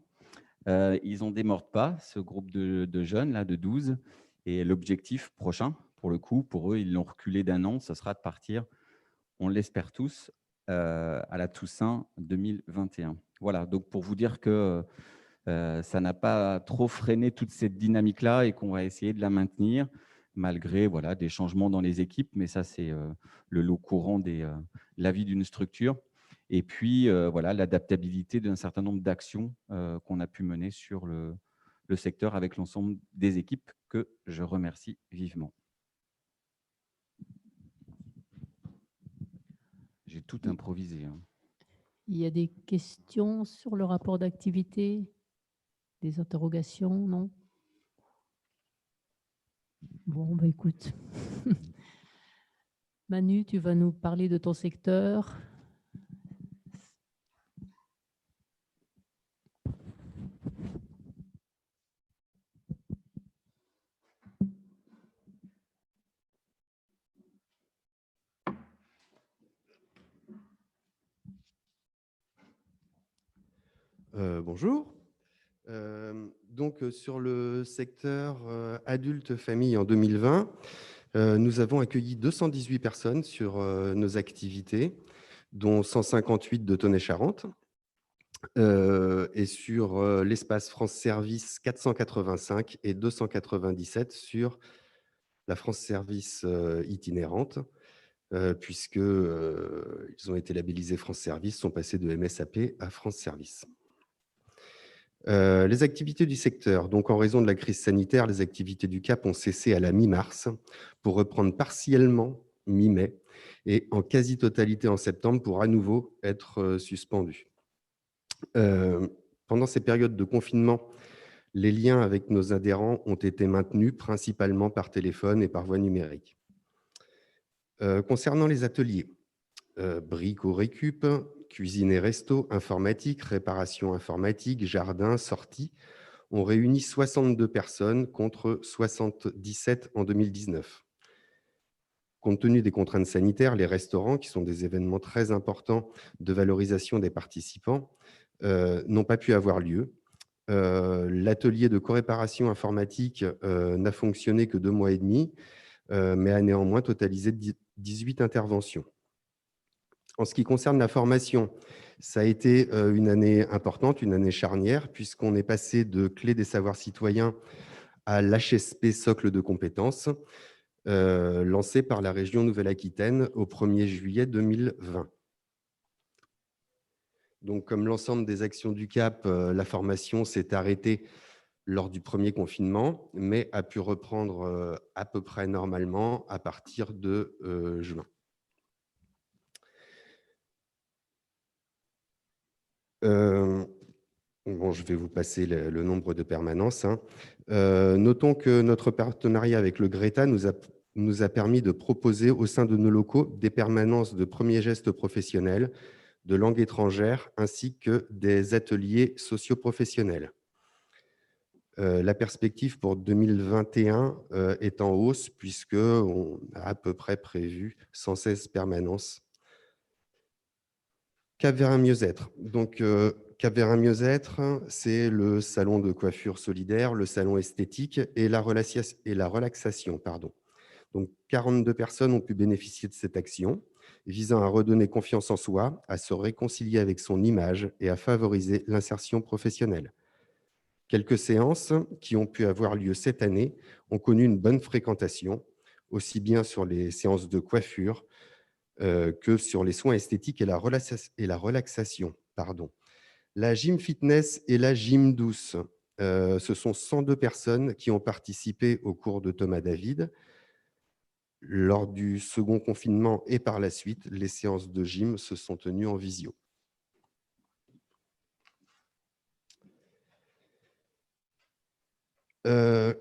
Ils n'en démordent pas, ce groupe de jeunes, là, de 12. Et l'objectif prochain, pour le coup, pour eux, ils l'ont reculé d'1 an, ce sera de partir, on l'espère tous, à la Toussaint 2021. Voilà, donc pour vous dire que ça n'a pas trop freiné toute cette dynamique-là et qu'on va essayer de la maintenir, malgré des changements dans les équipes, mais ça, c'est le lot courant de la vie d'une structure. Et puis, l'adaptabilité d'un certain nombre d'actions qu'on a pu mener sur le secteur avec l'ensemble des équipes que je remercie vivement. J'ai tout improvisé. Il y a des questions sur le rapport d'activité? Des interrogations? Non? Bon, écoute. Manu, tu vas nous parler de ton secteur. Bonjour. Donc, sur le secteur adulte-famille en 2020, nous avons accueilli 218 personnes sur nos activités, dont 158 de Tenay-Charente. Et sur l'espace France Service, 485 et 297 sur la France Service itinérante, puisqu'ils ont été labellisés France Service, sont passés de MSAP à France Service. Les activités du secteur. Donc, en raison de la crise sanitaire, les activités du CAP ont cessé à la mi-mars pour reprendre partiellement mi-mai et en quasi-totalité en septembre pour à nouveau être suspendues. Pendant ces périodes de confinement, les liens avec nos adhérents ont été maintenus principalement par téléphone et par voie numérique. Concernant les ateliers, brico-récup, cuisine et resto, informatique, réparation informatique, jardin, sortie, ont réuni 62 personnes contre 77 en 2019. Compte tenu des contraintes sanitaires, les restaurants, qui sont des événements très importants de valorisation des participants, n'ont pas pu avoir lieu. L'atelier de coréparation informatique n'a fonctionné que 2 mois et demi. mais a néanmoins totalisé 18 interventions. En ce qui concerne la formation, ça a été une année importante, une année charnière, puisqu'on est passé de Clé des savoirs citoyens à l'HSP Socle de compétences, lancé par la région Nouvelle-Aquitaine au 1er juillet 2020. Donc, comme l'ensemble des actions du CAP, la formation s'est arrêtée lors du premier confinement, mais a pu reprendre à peu près normalement à partir de juin. Bon, je vais vous passer le nombre de permanences. Notons que notre partenariat avec le GRETA nous a permis de proposer au sein de nos locaux des permanences de premiers gestes professionnels, de langue étrangère, ainsi que des ateliers socio-professionnels. La perspective pour 2021 est en hausse, puisqu'on a à peu près prévu 116 permanences. Cap Vers Mieux-être. Donc, Cap Vers Mieux-être, c'est le salon de coiffure solidaire, le salon esthétique et la relaxation. Donc, 42 personnes ont pu bénéficier de cette action, visant à redonner confiance en soi, à se réconcilier avec son image et à favoriser l'insertion professionnelle. Quelques séances qui ont pu avoir lieu cette année ont connu une bonne fréquentation, aussi bien sur les séances de coiffure que sur les soins esthétiques et la relaxation. La gym fitness et la gym douce, ce sont 102 personnes qui ont participé au cours de Thomas David. Lors du second confinement et par la suite, les séances de gym se sont tenues en visio.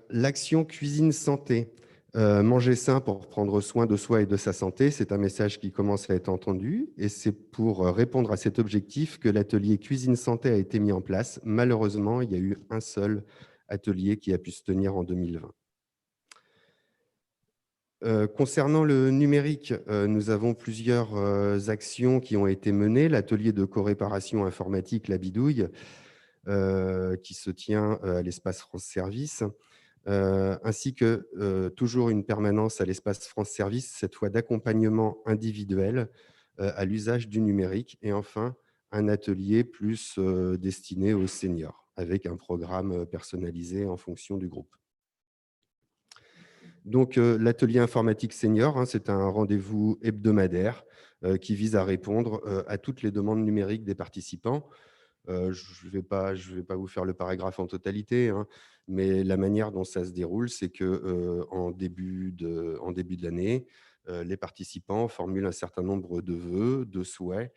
L'action cuisine santé. Manger sain pour prendre soin de soi et de sa santé, c'est un message qui commence à être entendu et c'est pour répondre à cet objectif que l'atelier cuisine santé a été mis en place. Malheureusement, il y a eu un seul atelier qui a pu se tenir en 2020. Concernant le numérique, nous avons plusieurs actions qui ont été menées. L'atelier de co-réparation informatique, la bidouille, qui se tient à l'espace France Service, ainsi que toujours une permanence à l'espace France Service, cette fois d'accompagnement individuel à l'usage du numérique. Et enfin, un atelier plus destiné aux seniors, avec un programme personnalisé en fonction du groupe. Donc, l'atelier informatique senior, c'est un rendez-vous hebdomadaire qui vise à répondre à toutes les demandes numériques des participants. Je ne vais pas vous faire le paragraphe en totalité, mais la manière dont ça se déroule, c'est qu'en début de l'année, les participants formulent un certain nombre de vœux, de souhaits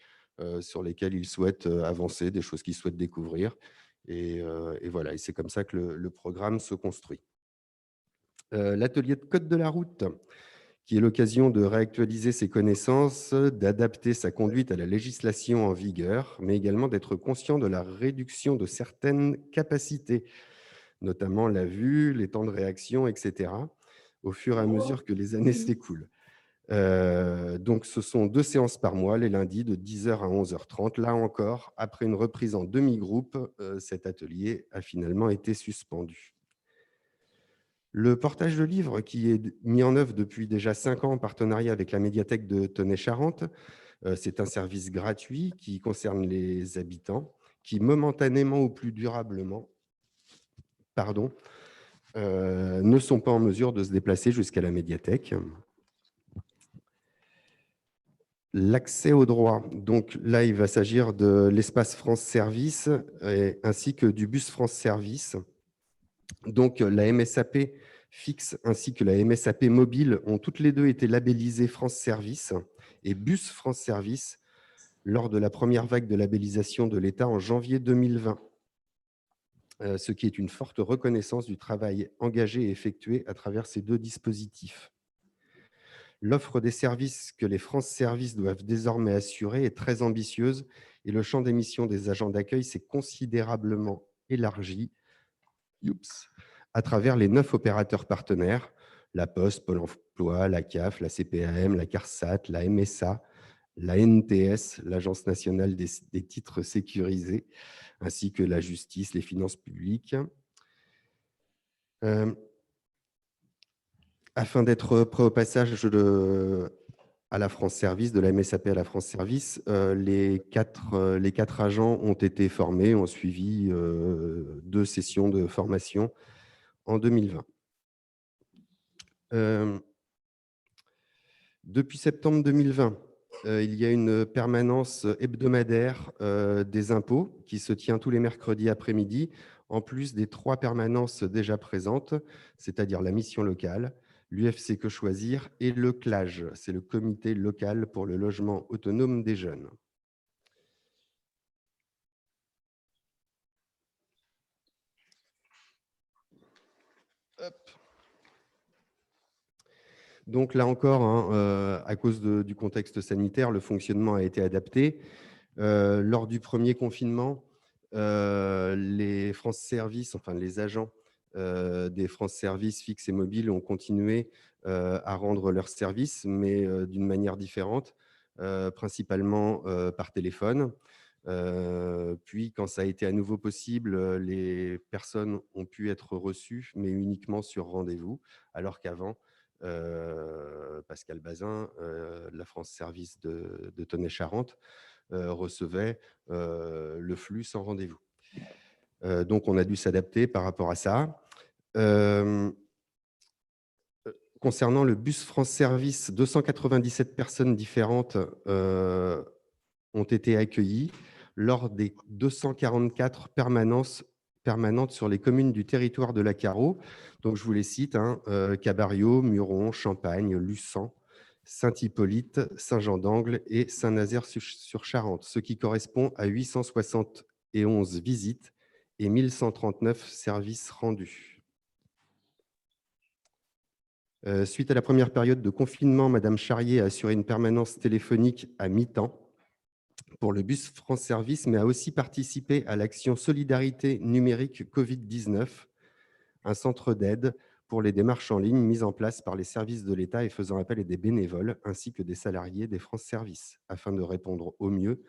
sur lesquels ils souhaitent avancer, des choses qu'ils souhaitent découvrir. Et voilà, et c'est comme ça que le programme se construit. L'atelier de code de la route, qui est l'occasion de réactualiser ses connaissances, d'adapter sa conduite à la législation en vigueur, mais également d'être conscient de la réduction de certaines capacités, notamment la vue, les temps de réaction, etc., au fur et à mesure que les années s'écoulent. Donc, ce sont 2 séances par mois, les lundis, de 10h à 11h30. Là encore, après une reprise en demi-groupe, cet atelier a finalement été suspendu. Le portage de livres, qui est mis en œuvre depuis déjà 5 ans en partenariat avec la médiathèque de Tonnay-Charente, c'est un service gratuit qui concerne les habitants qui, momentanément ou plus durablement, ne sont pas en mesure de se déplacer jusqu'à la médiathèque. L'accès aux droits, donc là, il va s'agir de l'espace France Service ainsi que du bus France Service. Donc, la MSAP fixe ainsi que la MSAP mobile ont toutes les deux été labellisées France Service et Bus France Service lors de la première vague de labellisation de l'État en janvier 2020, ce qui est une forte reconnaissance du travail engagé et effectué à travers ces 2 dispositifs. L'offre des services que les France Service doivent désormais assurer est très ambitieuse et le champ des missions des agents d'accueil s'est considérablement élargi à travers les 9 opérateurs partenaires, la Poste, Pôle emploi, la CAF, la CPAM, la CARSAT, la MSA, la NTS, l'Agence nationale des titres sécurisés, ainsi que la justice, les finances publiques. Afin d'être prêt au passage à la France Service, de la MSAP à la France Service, les quatre agents ont été formés, ont suivi 2 sessions de formation en 2020. Depuis septembre 2020, il y a une permanence hebdomadaire des impôts qui se tient tous les mercredis après-midi, en plus des 3 permanences déjà présentes, c'est-à-dire la mission locale, l'UFC Que Choisir et le CLAGE, c'est le comité local pour le logement autonome des jeunes. Hop. Donc là encore, hein, à cause du contexte sanitaire, le fonctionnement a été adapté. Lors du premier confinement, les France Service, enfin les agents des France Service fixes et mobiles ont continué à rendre leurs services, mais d'une manière différente, principalement par téléphone. Puis, quand ça a été à nouveau possible, les personnes ont pu être reçues, mais uniquement sur rendez-vous, alors qu'avant, Pascal Bazin, de la France Service de Tonnet-Charente, recevait le flux sans rendez-vous. Donc, on a dû s'adapter par rapport à ça. Concernant le bus France Service, 297 personnes différentes ont été accueillies lors des 244 permanentes sur les communes du territoire de la Carreau. Donc, je vous les cite, hein, Cabario, Muron, Champagne, Luçan, Saint-Hippolyte, Saint-Jean-d'Angle et Saint-Nazaire-sur-Charente, ce qui correspond à 871 visites et 1139 services rendus. Suite à la première période de confinement, Madame Charrier a assuré une permanence téléphonique à mi-temps pour le bus France Service, mais a aussi participé à l'action Solidarité numérique Covid-19, un centre d'aide pour les démarches en ligne mis en place par les services de l'État et faisant appel à des bénévoles ainsi que des salariés des France Service, afin de répondre au mieux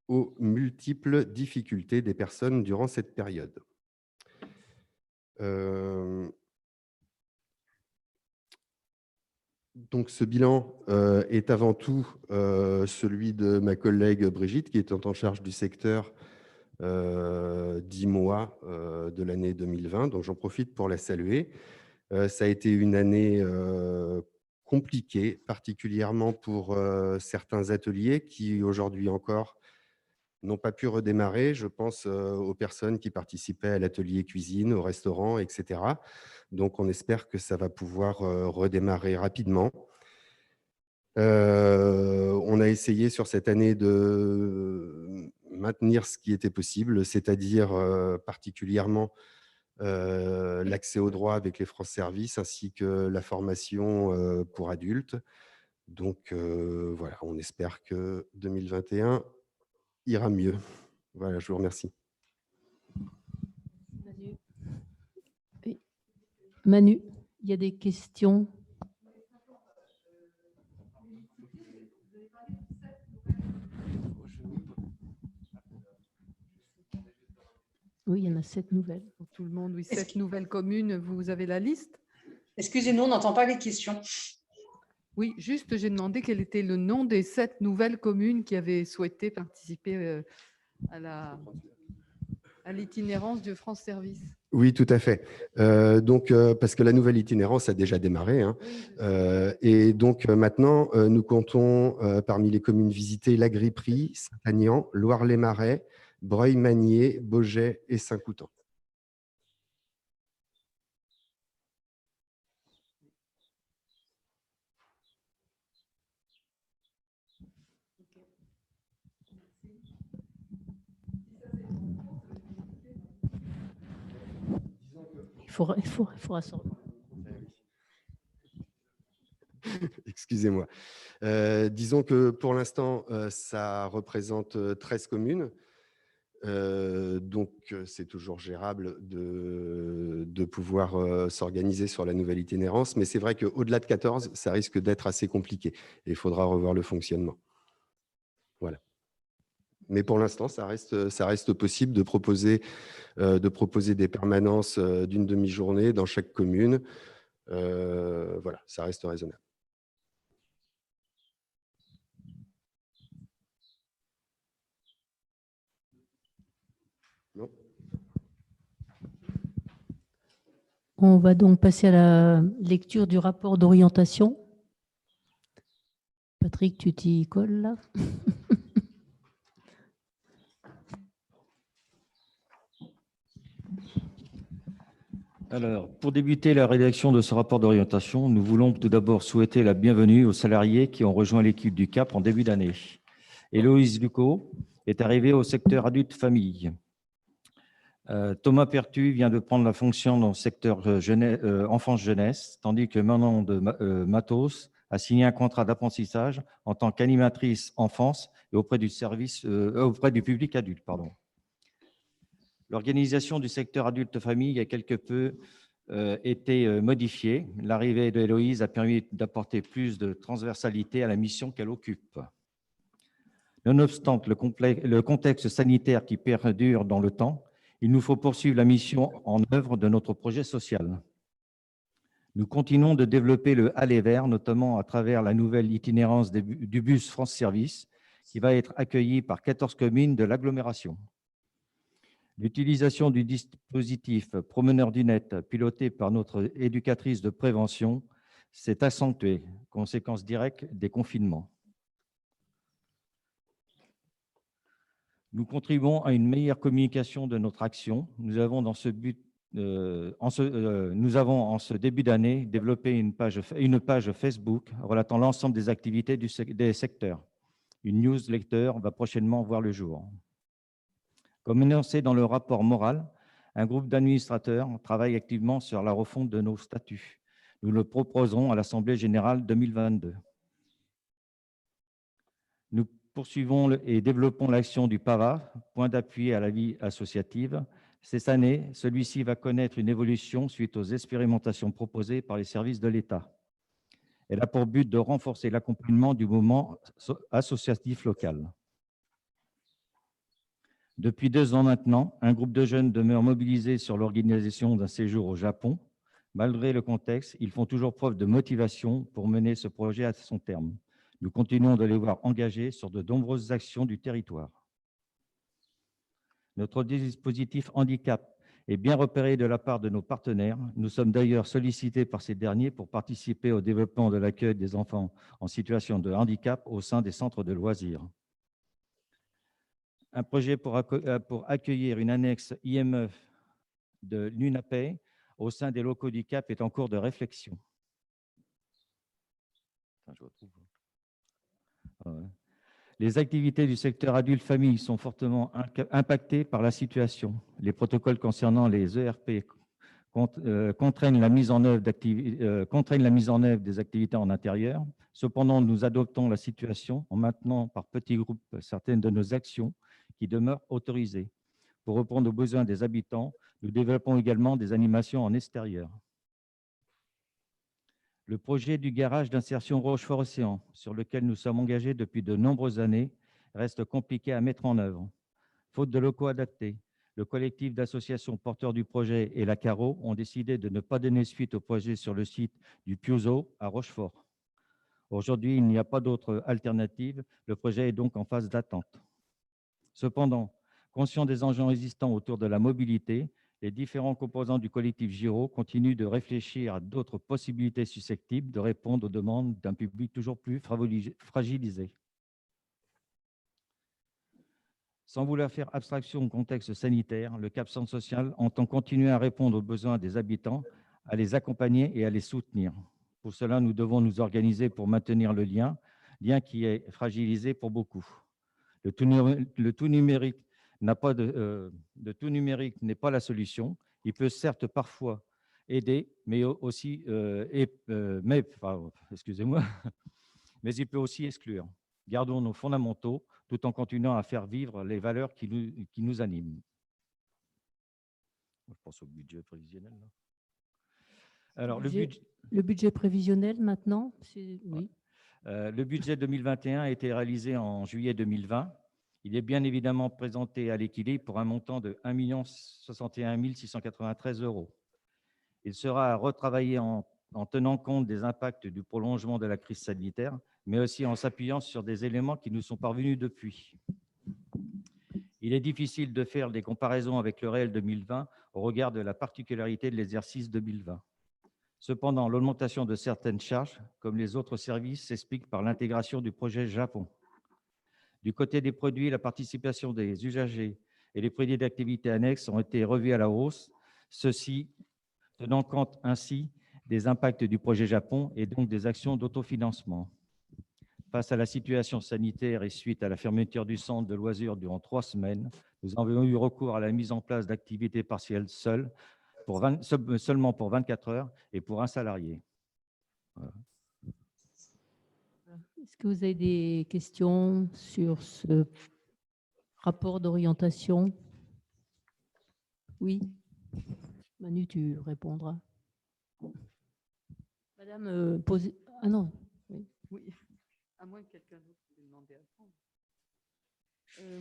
aux multiples difficultés des personnes durant cette période. Donc, ce bilan est avant tout celui de ma collègue Brigitte, qui est en charge du secteur 10 mois de l'année 2020. Donc, j'en profite pour la saluer. Ça a été une année compliquée, particulièrement pour certains ateliers qui, aujourd'hui encore, n'ont pas pu redémarrer. Je pense aux personnes qui participaient à l'atelier cuisine, au restaurant, etc. Donc, on espère que ça va pouvoir redémarrer rapidement. On a essayé sur cette année de maintenir ce qui était possible, c'est-à-dire particulièrement l'accès aux droits avec les France Service ainsi que la formation pour adultes. Donc, voilà, on espère que 2021 ira mieux. Voilà, je vous remercie. Oui. Manu, il y a des questions? Oui, il y en a 7 nouvelles. Pour tout le monde, oui, 7 nouvelles communes. Vous avez la liste? Excusez-nous, on n'entend pas les questions. Oui, juste, j'ai demandé quel était le nom des 7 nouvelles communes qui avaient souhaité participer à l'itinérance de France Service. Oui, tout à fait. Parce que la nouvelle itinérance a déjà démarré. Hein. Et donc, maintenant, nous comptons parmi les communes visitées Lagripprie, Saint-Agnan, Loire-les-Marais, Breuil-Magnier, Beaugé et Saint-Coutan. Il faudra sortir. Excusez-moi. Disons que pour l'instant, ça représente 13 communes. Donc, c'est toujours gérable de pouvoir s'organiser sur la nouvelle itinérance. Mais c'est vrai qu'au-delà de 14, ça risque d'être assez compliqué. Et il faudra revoir le fonctionnement. Voilà. Mais pour l'instant, ça reste possible de proposer des permanences d'une demi-journée dans chaque commune Voilà, ça reste raisonnable. Non. On va donc passer à la lecture du rapport d'orientation. Patrick, tu t'y colles là? Alors, pour débuter la rédaction de ce rapport d'orientation, nous voulons tout d'abord souhaiter la bienvenue aux salariés qui ont rejoint l'équipe du CAP en début d'année. Héloïse Lucot est arrivée au secteur adulte-famille. Thomas Pertu vient de prendre la fonction dans le secteur enfance-jeunesse, tandis que Manon de Matos a signé un contrat d'apprentissage en tant qu'animatrice enfance et auprès du public adulte. L'organisation du secteur adulte-famille a quelque peu été modifiée. L'arrivée d'Héloïse a permis d'apporter plus de transversalité à la mission qu'elle occupe. Nonobstant le contexte sanitaire qui perdure dans le temps, il nous faut poursuivre la mission en œuvre de notre projet social. Nous continuons de développer le Aller Vert, notamment à travers la nouvelle itinérance du bus France Service, qui va être accueilli par 14 communes de l'agglomération. L'utilisation du dispositif Promeneur du Net, piloté par notre éducatrice de prévention, s'est accentuée, conséquence directe des confinements. Nous contribuons à une meilleure communication de notre action. Nous avons, en ce début d'année, développé une page Facebook relatant l'ensemble des activités des secteurs. Une newsletter va prochainement voir le jour. Comme énoncé dans le rapport moral, un groupe d'administrateurs travaille activement sur la refonte de nos statuts. Nous le proposerons à l'Assemblée générale 2022. Nous poursuivons et développons l'action du PAVA, point d'appui à la vie associative. Cette année, celui-ci va connaître une évolution suite aux expérimentations proposées par les services de l'État. Elle a pour but de renforcer l'accompagnement du mouvement associatif local. Depuis 2 ans maintenant, un groupe de jeunes demeure mobilisé sur l'organisation d'un séjour au Japon. Malgré le contexte, ils font toujours preuve de motivation pour mener ce projet à son terme. Nous continuons de les voir engagés sur de nombreuses actions du territoire. Notre dispositif handicap est bien repéré de la part de nos partenaires. Nous sommes d'ailleurs sollicités par ces derniers pour participer au développement de l'accueil des enfants en situation de handicap au sein des centres de loisirs. Un projet pour accueillir une annexe IME de l'UNAPEI au sein des locaux du CAP est en cours de réflexion. Les activités du secteur adulte-famille sont fortement impactées par la situation. Les protocoles concernant les ERP contraignent la mise en œuvre des activités en intérieur. Cependant, nous adoptons la situation en maintenant par petits groupes certaines de nos actions qui demeurent autorisées. Pour répondre aux besoins des habitants, nous développons également des animations en extérieur. Le projet du garage d'insertion Rochefort-Océan, sur lequel nous sommes engagés depuis de nombreuses années, reste compliqué à mettre en œuvre. Faute de locaux adaptés, le collectif d'associations porteurs du projet et la Caro ont décidé de ne pas donner suite au projet sur le site du Piuso à Rochefort. Aujourd'hui, il n'y a pas d'autre alternative. Le projet est donc en phase d'attente. Cependant, conscient des enjeux existants autour de la mobilité, les différents composants du collectif Giro continuent de réfléchir à d'autres possibilités susceptibles de répondre aux demandes d'un public toujours plus fragilisé. Sans vouloir faire abstraction au contexte sanitaire, le CAP Centre Social entend continuer à répondre aux besoins des habitants, à les accompagner et à les soutenir. Pour cela, nous devons nous organiser pour maintenir le lien qui est fragilisé pour beaucoup. Le tout numérique n'est pas la solution. Il peut certes parfois aider, mais il peut aussi exclure. Gardons nos fondamentaux tout en continuant à faire vivre les valeurs qui nous animent. Je pense au budget prévisionnel. Alors, le budget prévisionnel maintenant, oui. Le budget 2021 a été réalisé en juillet 2020. Il est bien évidemment présenté à l'équilibre pour un montant de 1 061 693 €. Il sera retravaillé en en tenant compte des impacts du prolongement de la crise sanitaire, mais aussi en s'appuyant sur des éléments qui nous sont parvenus depuis. Il est difficile de faire des comparaisons avec le réel 2020 au regard de la particularité de l'exercice 2020. Cependant, l'augmentation de certaines charges, comme les autres services, s'explique par l'intégration du projet Japon. Du côté des produits, la participation des usagers et les produits d'activités annexes ont été revus à la hausse, ceci tenant compte ainsi des impacts du projet Japon et donc des actions d'autofinancement. Face à la situation sanitaire et suite à la fermeture du centre de loisirs durant 3 semaines, nous avons eu recours à la mise en place d'activités partielles seulement pour 24 heures et pour un salarié. Voilà. Est-ce que vous avez des questions sur ce rapport d'orientation? Oui. Manu, tu répondras. Madame, posez... Ah non. Oui. Oui, à moins que quelqu'un d'autre ait demandé à prendre.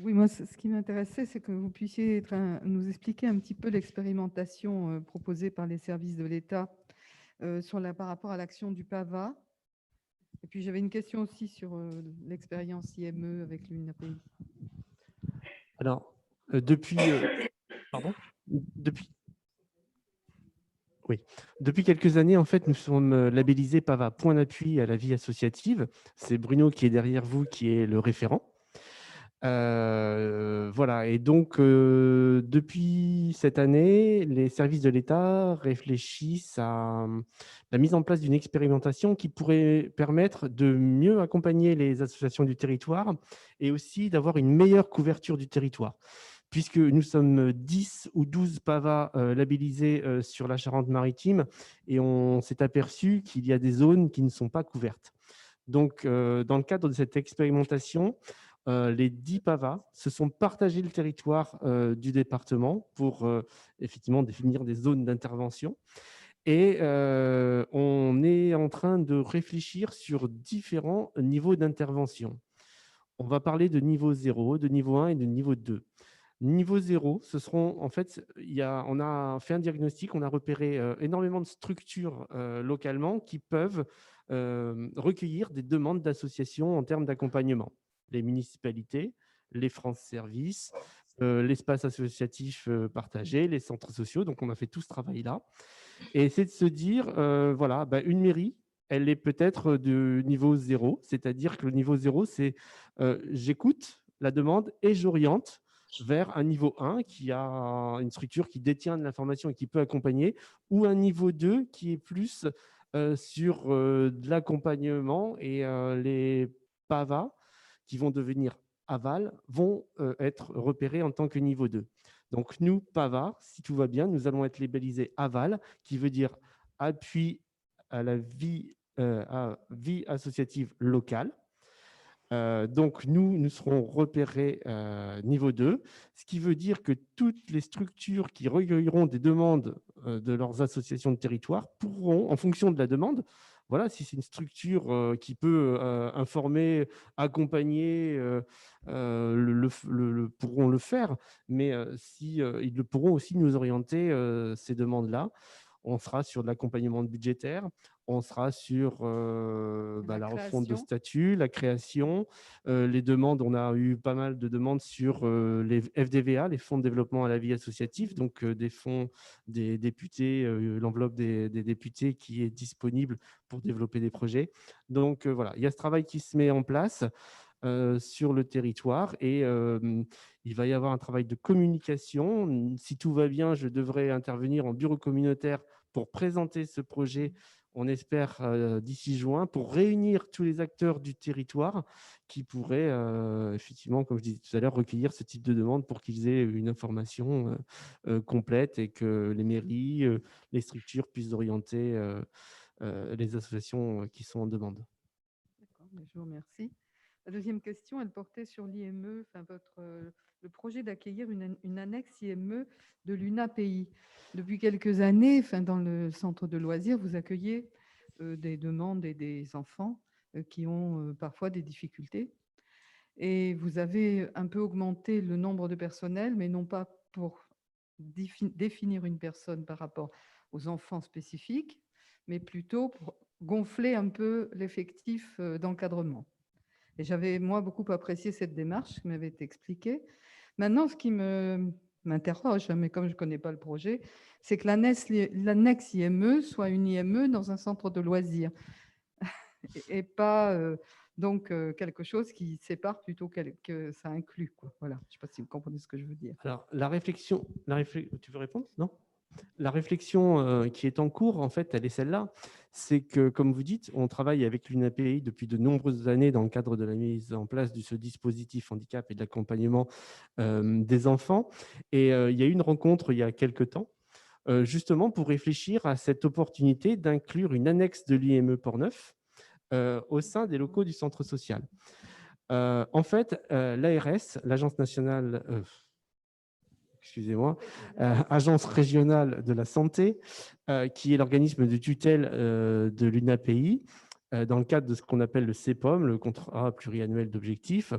Oui, moi, ce qui m'intéressait, c'est que vous puissiez nous expliquer un petit peu l'expérimentation proposée par les services de l'État par rapport à l'action du PAVA. Et puis, j'avais une question aussi sur l'expérience IME avec l'UNAPI. Alors, depuis quelques années, en fait, nous sommes labellisés PAVA, point d'appui à la vie associative. C'est Bruno qui est derrière vous, qui est le référent. Voilà, et donc depuis cette année, les services de l'État réfléchissent à la mise en place d'une expérimentation qui pourrait permettre de mieux accompagner les associations du territoire et aussi d'avoir une meilleure couverture du territoire. Puisque nous sommes 10 ou 12 PAVA labellisés sur la Charente-Maritime, et on s'est aperçu qu'il y a des zones qui ne sont pas couvertes. Donc, dans le cadre de cette expérimentation, les 10 PAVA se sont partagés le territoire du département pour effectivement définir des zones d'intervention. Et on est en train de réfléchir sur différents niveaux d'intervention. On va parler de niveau 0, de niveau 1 et de niveau 2. Niveau 0, ce seront en fait, on a fait un diagnostic, on a repéré énormément de structures localement qui peuvent recueillir des demandes d'associations en termes d'accompagnement. Les municipalités, les France Services, l'espace associatif partagé, les centres sociaux. Donc, on a fait tout ce travail-là. Et c'est de se dire, voilà, une mairie, elle est peut-être de niveau 0, c'est-à-dire que le niveau 0, c'est j'écoute la demande et j'oriente vers un niveau 1 qui a une structure qui détient de l'information et qui peut accompagner, ou un niveau 2 qui est plus sur de l'accompagnement, et les PAVA qui vont devenir aval vont être repérés en tant que niveau 2. Donc nous, PAVA, si tout va bien, nous allons être labellisés aval, qui veut dire appui à la vie associative locale. Donc nous serons repérés niveau 2, ce qui veut dire que toutes les structures qui recueilleront des demandes de leurs associations de territoire pourront, en fonction de la demande, voilà, si c'est une structure qui peut informer, accompagner, pourront le faire, mais ils pourront aussi nous orienter ces demandes-là. On sera sur de l'accompagnement budgétaire, on sera sur la refonte de statut, la création, les demandes. On a eu pas mal de demandes sur les FDVA, les fonds de développement à la vie associative, donc des fonds des députés, l'enveloppe des députés qui est disponible pour développer des projets. Donc voilà, il y a ce travail qui se met en place sur le territoire, et il va y avoir un travail de communication. Si tout va bien, je devrais intervenir en bureau communautaire pour présenter ce projet, on espère d'ici juin, pour réunir tous les acteurs du territoire qui pourraient effectivement, comme je disais tout à l'heure, recueillir ce type de demande pour qu'ils aient une information complète, et que les mairies, les structures puissent orienter les associations qui sont en demande. D'accord, je vous remercie. La deuxième question, elle portait sur l'IME, le projet d'accueillir une annexe IME de l'UNAPI. Depuis quelques années, dans le centre de loisirs, vous accueillez des demandes et des enfants qui ont parfois des difficultés. Et vous avez un peu augmenté le nombre de personnels, mais non pas pour définir une personne par rapport aux enfants spécifiques, mais plutôt pour gonfler un peu l'effectif d'encadrement. Et j'avais, moi, beaucoup apprécié cette démarche qui m'avait été expliquée. Maintenant, ce qui m'interroge, mais comme je ne connais pas le projet, c'est que l'annexe IME soit une IME dans un centre de loisirs et pas donc quelque chose qui sépare plutôt que ça inclut, quoi. Voilà, je ne sais pas si vous comprenez ce que je veux dire. Alors, tu veux répondre? Non? La réflexion qui est en cours, en fait, elle est celle-là. C'est que, comme vous dites, on travaille avec l'UNAPI depuis de nombreuses années dans le cadre de la mise en place de ce dispositif handicap et de l'accompagnement des enfants. Et il y a eu une rencontre il y a quelque temps, justement pour réfléchir à cette opportunité d'inclure une annexe de l'IME Portneuf au sein des locaux du centre social. En fait, l'ARS, l'Agence nationale... excusez-moi, Agence régionale de la santé, qui est l'organisme de tutelle de l'UNAPI, dans le cadre de ce qu'on appelle le CEPOM, le contrat pluriannuel d'objectifs,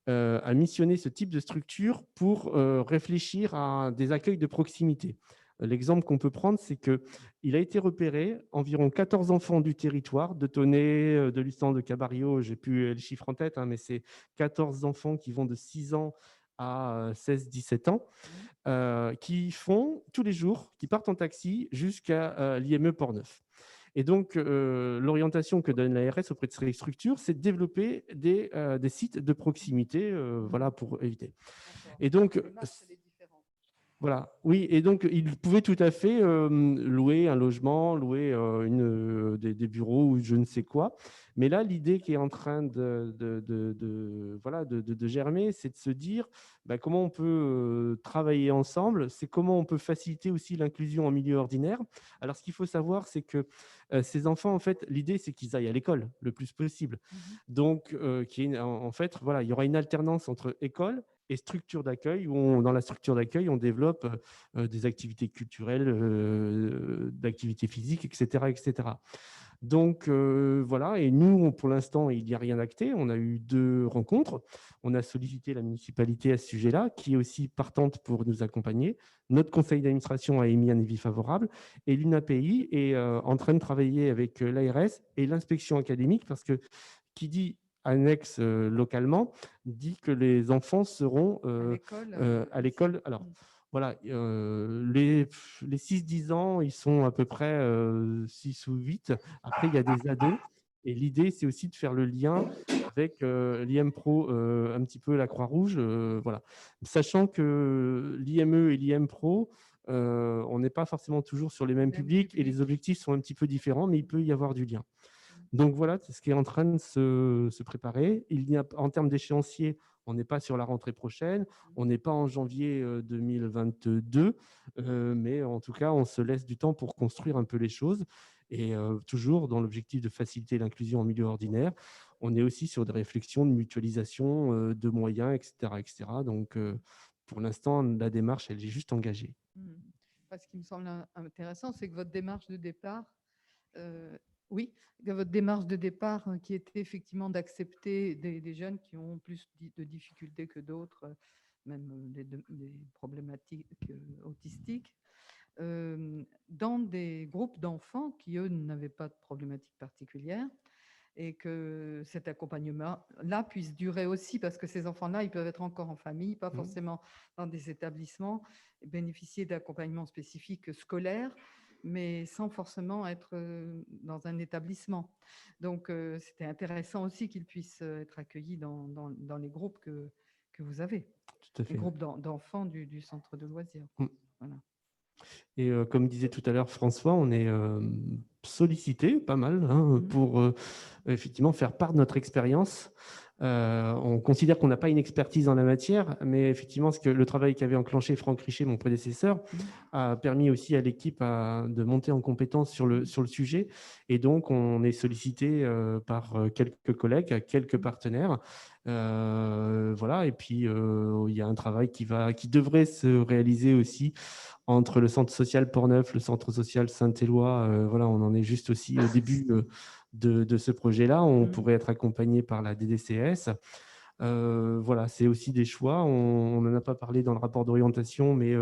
a missionné ce type de structure pour réfléchir à des accueils de proximité. L'exemple qu'on peut prendre, c'est qu'il a été repéré environ 14 enfants du territoire, de Tonnet, de Lustan, de Cabario, je n'ai plus le chiffre en tête, mais c'est 14 enfants qui vont de 6 ans à 16-17 ans, qui font tous les jours, qui partent en taxi jusqu'à l'IME Portneuf. Et donc, l'orientation que donne l'ARS auprès de ces structures, c'est de développer des sites de proximité, voilà, pour éviter. Et donc, voilà, oui, et donc ils pouvaient tout à fait louer un logement, louer des bureaux ou je ne sais quoi. Mais là, l'idée qui est en train de germer, c'est de se dire comment on peut travailler ensemble, c'est comment on peut faciliter aussi l'inclusion en milieu ordinaire. Alors, ce qu'il faut savoir, c'est que ces enfants, en fait, l'idée, c'est qu'ils aillent à l'école le plus possible. Donc, en fait, voilà, il y aura une alternance entre école et structure d'accueil, où dans la structure d'accueil, on développe des activités culturelles, d'activités physiques, etc. etc. Donc, voilà, et nous, pour l'instant, il n'y a rien acté. On a eu 2 rencontres. On a sollicité la municipalité à ce sujet-là, qui est aussi partante pour nous accompagner. Notre conseil d'administration a émis un avis favorable et l'UNAPI est en train de travailler avec l'ARS et l'inspection académique, parce que qui dit annexe localement, dit que les enfants seront à l'école. Alors, voilà, les 6-10 ans, ils sont à peu près 6 ou 8. Après, il y a des ados. Et l'idée, c'est aussi de faire le lien avec l'IM-Pro, un petit peu la Croix-Rouge. Voilà. Sachant que l'IME et l'IM-Pro, on n'est pas forcément toujours sur les mêmes publics et les objectifs sont un petit peu différents, mais il peut y avoir du lien. Donc voilà, c'est ce qui est en train de se préparer. En termes d'échéancier, on n'est pas sur la rentrée prochaine, on n'est pas en janvier 2022, mais en tout cas, on se laisse du temps pour construire un peu les choses. Et toujours dans l'objectif de faciliter l'inclusion en milieu ordinaire, on est aussi sur des réflexions de mutualisation de moyens, etc. etc. Donc, pour l'instant, la démarche, elle est juste engagée. Ce qui me semble intéressant, c'est que votre démarche de départ... Oui, votre démarche de départ qui était effectivement d'accepter des jeunes qui ont plus de difficultés que d'autres, même des problématiques autistiques, dans des groupes d'enfants qui, eux, n'avaient pas de problématiques particulières, et que cet accompagnement-là puisse durer aussi, parce que ces enfants-là, ils peuvent être encore en famille, pas forcément dans des établissements, et bénéficier d'accompagnement spécifique scolaire, mais sans forcément être dans un établissement. Donc, c'était intéressant aussi qu'ils puissent être accueillis dans les groupes que vous avez, Tout à fait. les groupes d'enfants du centre de loisirs. Voilà. Et comme disait tout à l'heure François, on est sollicité pas mal pour effectivement faire part de notre expérience. On considère qu'on n'a pas une expertise en la matière, mais effectivement, le travail qu'avait enclenché Franck Richer, mon prédécesseur, a permis aussi à l'équipe de monter en compétence sur le sujet. Et donc, on est sollicité par quelques collègues, quelques partenaires. Voilà. Et puis, il y a un travail qui devrait se réaliser aussi entre le centre social Portneuf, le centre social Saint-Éloi. Voilà, on en est juste aussi au début de ce projet-là. On pourrait être accompagné par la DDCS. Voilà, c'est aussi des choix. On n'en a pas parlé dans le rapport d'orientation, mais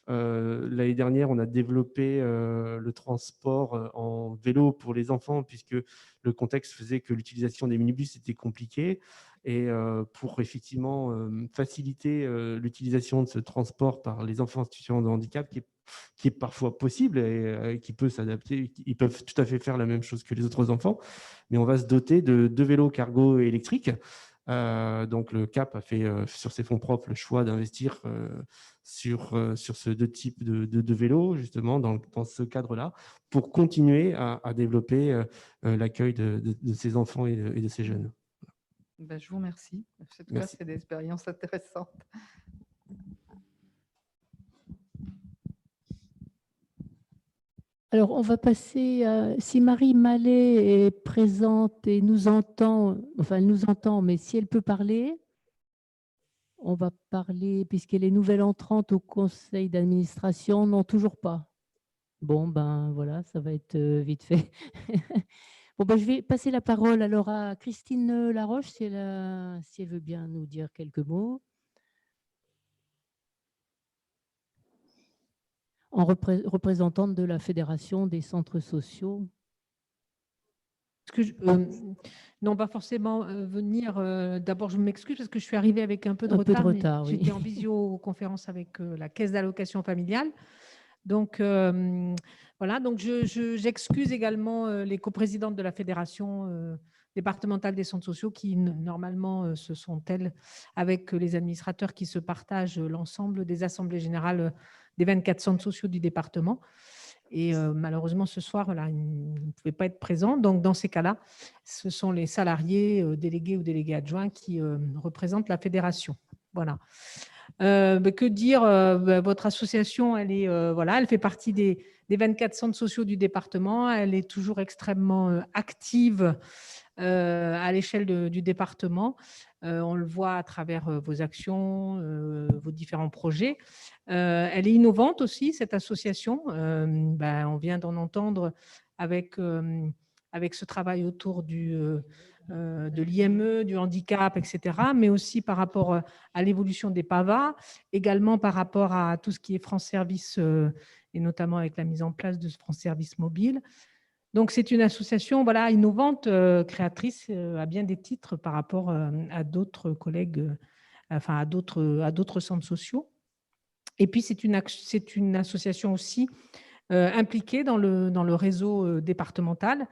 L'année dernière, on a développé le transport en vélo pour les enfants, puisque le contexte faisait que l'utilisation des minibus était compliquée. Et pour effectivement faciliter l'utilisation de ce transport par les enfants en situation de handicap, qui est parfois possible et qui peut s'adapter, ils peuvent tout à fait faire la même chose que les autres enfants, mais on va se doter de 2 vélos cargo électriques. Donc le CAP a fait sur ses fonds propres le choix d'investir sur ce 2 types de vélos, justement, dans ce cadre-là, pour continuer à développer l'accueil de ces enfants et de ces jeunes. Ben, je vous remercie. En tout cas, Merci. c'est des expériences intéressantes. Alors, on va passer, si Marie Mallet est présente et nous entend, enfin, elle nous entend, mais si elle peut parler, on va parler, puisqu'elle est nouvelle entrante au conseil d'administration. Non, toujours pas. Bon, ben voilà, ça va être vite fait. Bon, ben, je vais passer la parole alors à Christine Laroche, si elle veut bien nous dire quelques mots. En représentante de la Fédération des centres sociaux. Non, pas forcément venir. D'abord, je m'excuse parce que je suis arrivée avec un peu de Un peu de retard. Mais retard, oui. j'étais en visioconférence avec la caisse d'allocation familiale. Donc, voilà. Donc, j'excuse également les coprésidentes de la fédération départementale des centres sociaux qui, normalement, ce sont elles, avec les administrateurs qui se partagent l'ensemble des assemblées générales des 24 centres sociaux du département. Et malheureusement, ce soir, voilà, ils ne pouvaient pas être présents. Donc, dans ces cas-là, ce sont les salariés, délégués ou délégués adjoints qui représentent la fédération. Voilà. Que dire, votre association, voilà, elle fait partie des 24 centres sociaux du département. Elle est toujours extrêmement active à l'échelle du département. On le voit à travers vos actions, vos différents projets. Elle est innovante aussi, cette association. On vient d'en entendre avec ce travail autour de l'IME, du handicap, etc., mais aussi par rapport à l'évolution des PAVA, également par rapport à tout ce qui est France Service, et notamment avec la mise en place de ce France Service mobile. Donc, c'est une association voilà, innovante, créatrice à bien des titres par rapport à d'autres collègues, enfin à d'autres centres sociaux. Et puis, c'est une association aussi impliquée dans le réseau départemental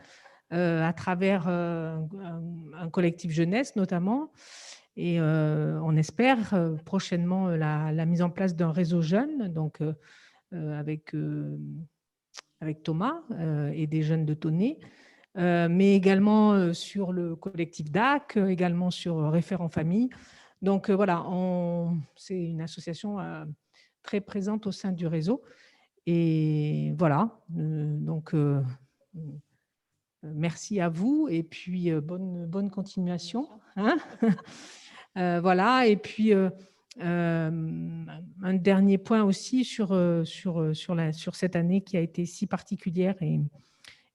à travers un collectif jeunesse notamment. Et on espère prochainement la mise en place d'un réseau jeune, donc avec Thomas et des jeunes de Tonnet, mais également sur le collectif DAC, également sur Référent Famille. Donc voilà, c'est une association très présente au sein du réseau. Et voilà, donc merci à vous et puis bonne continuation. Hein. Voilà, et puis un dernier point aussi sur cette année qui a été si particulière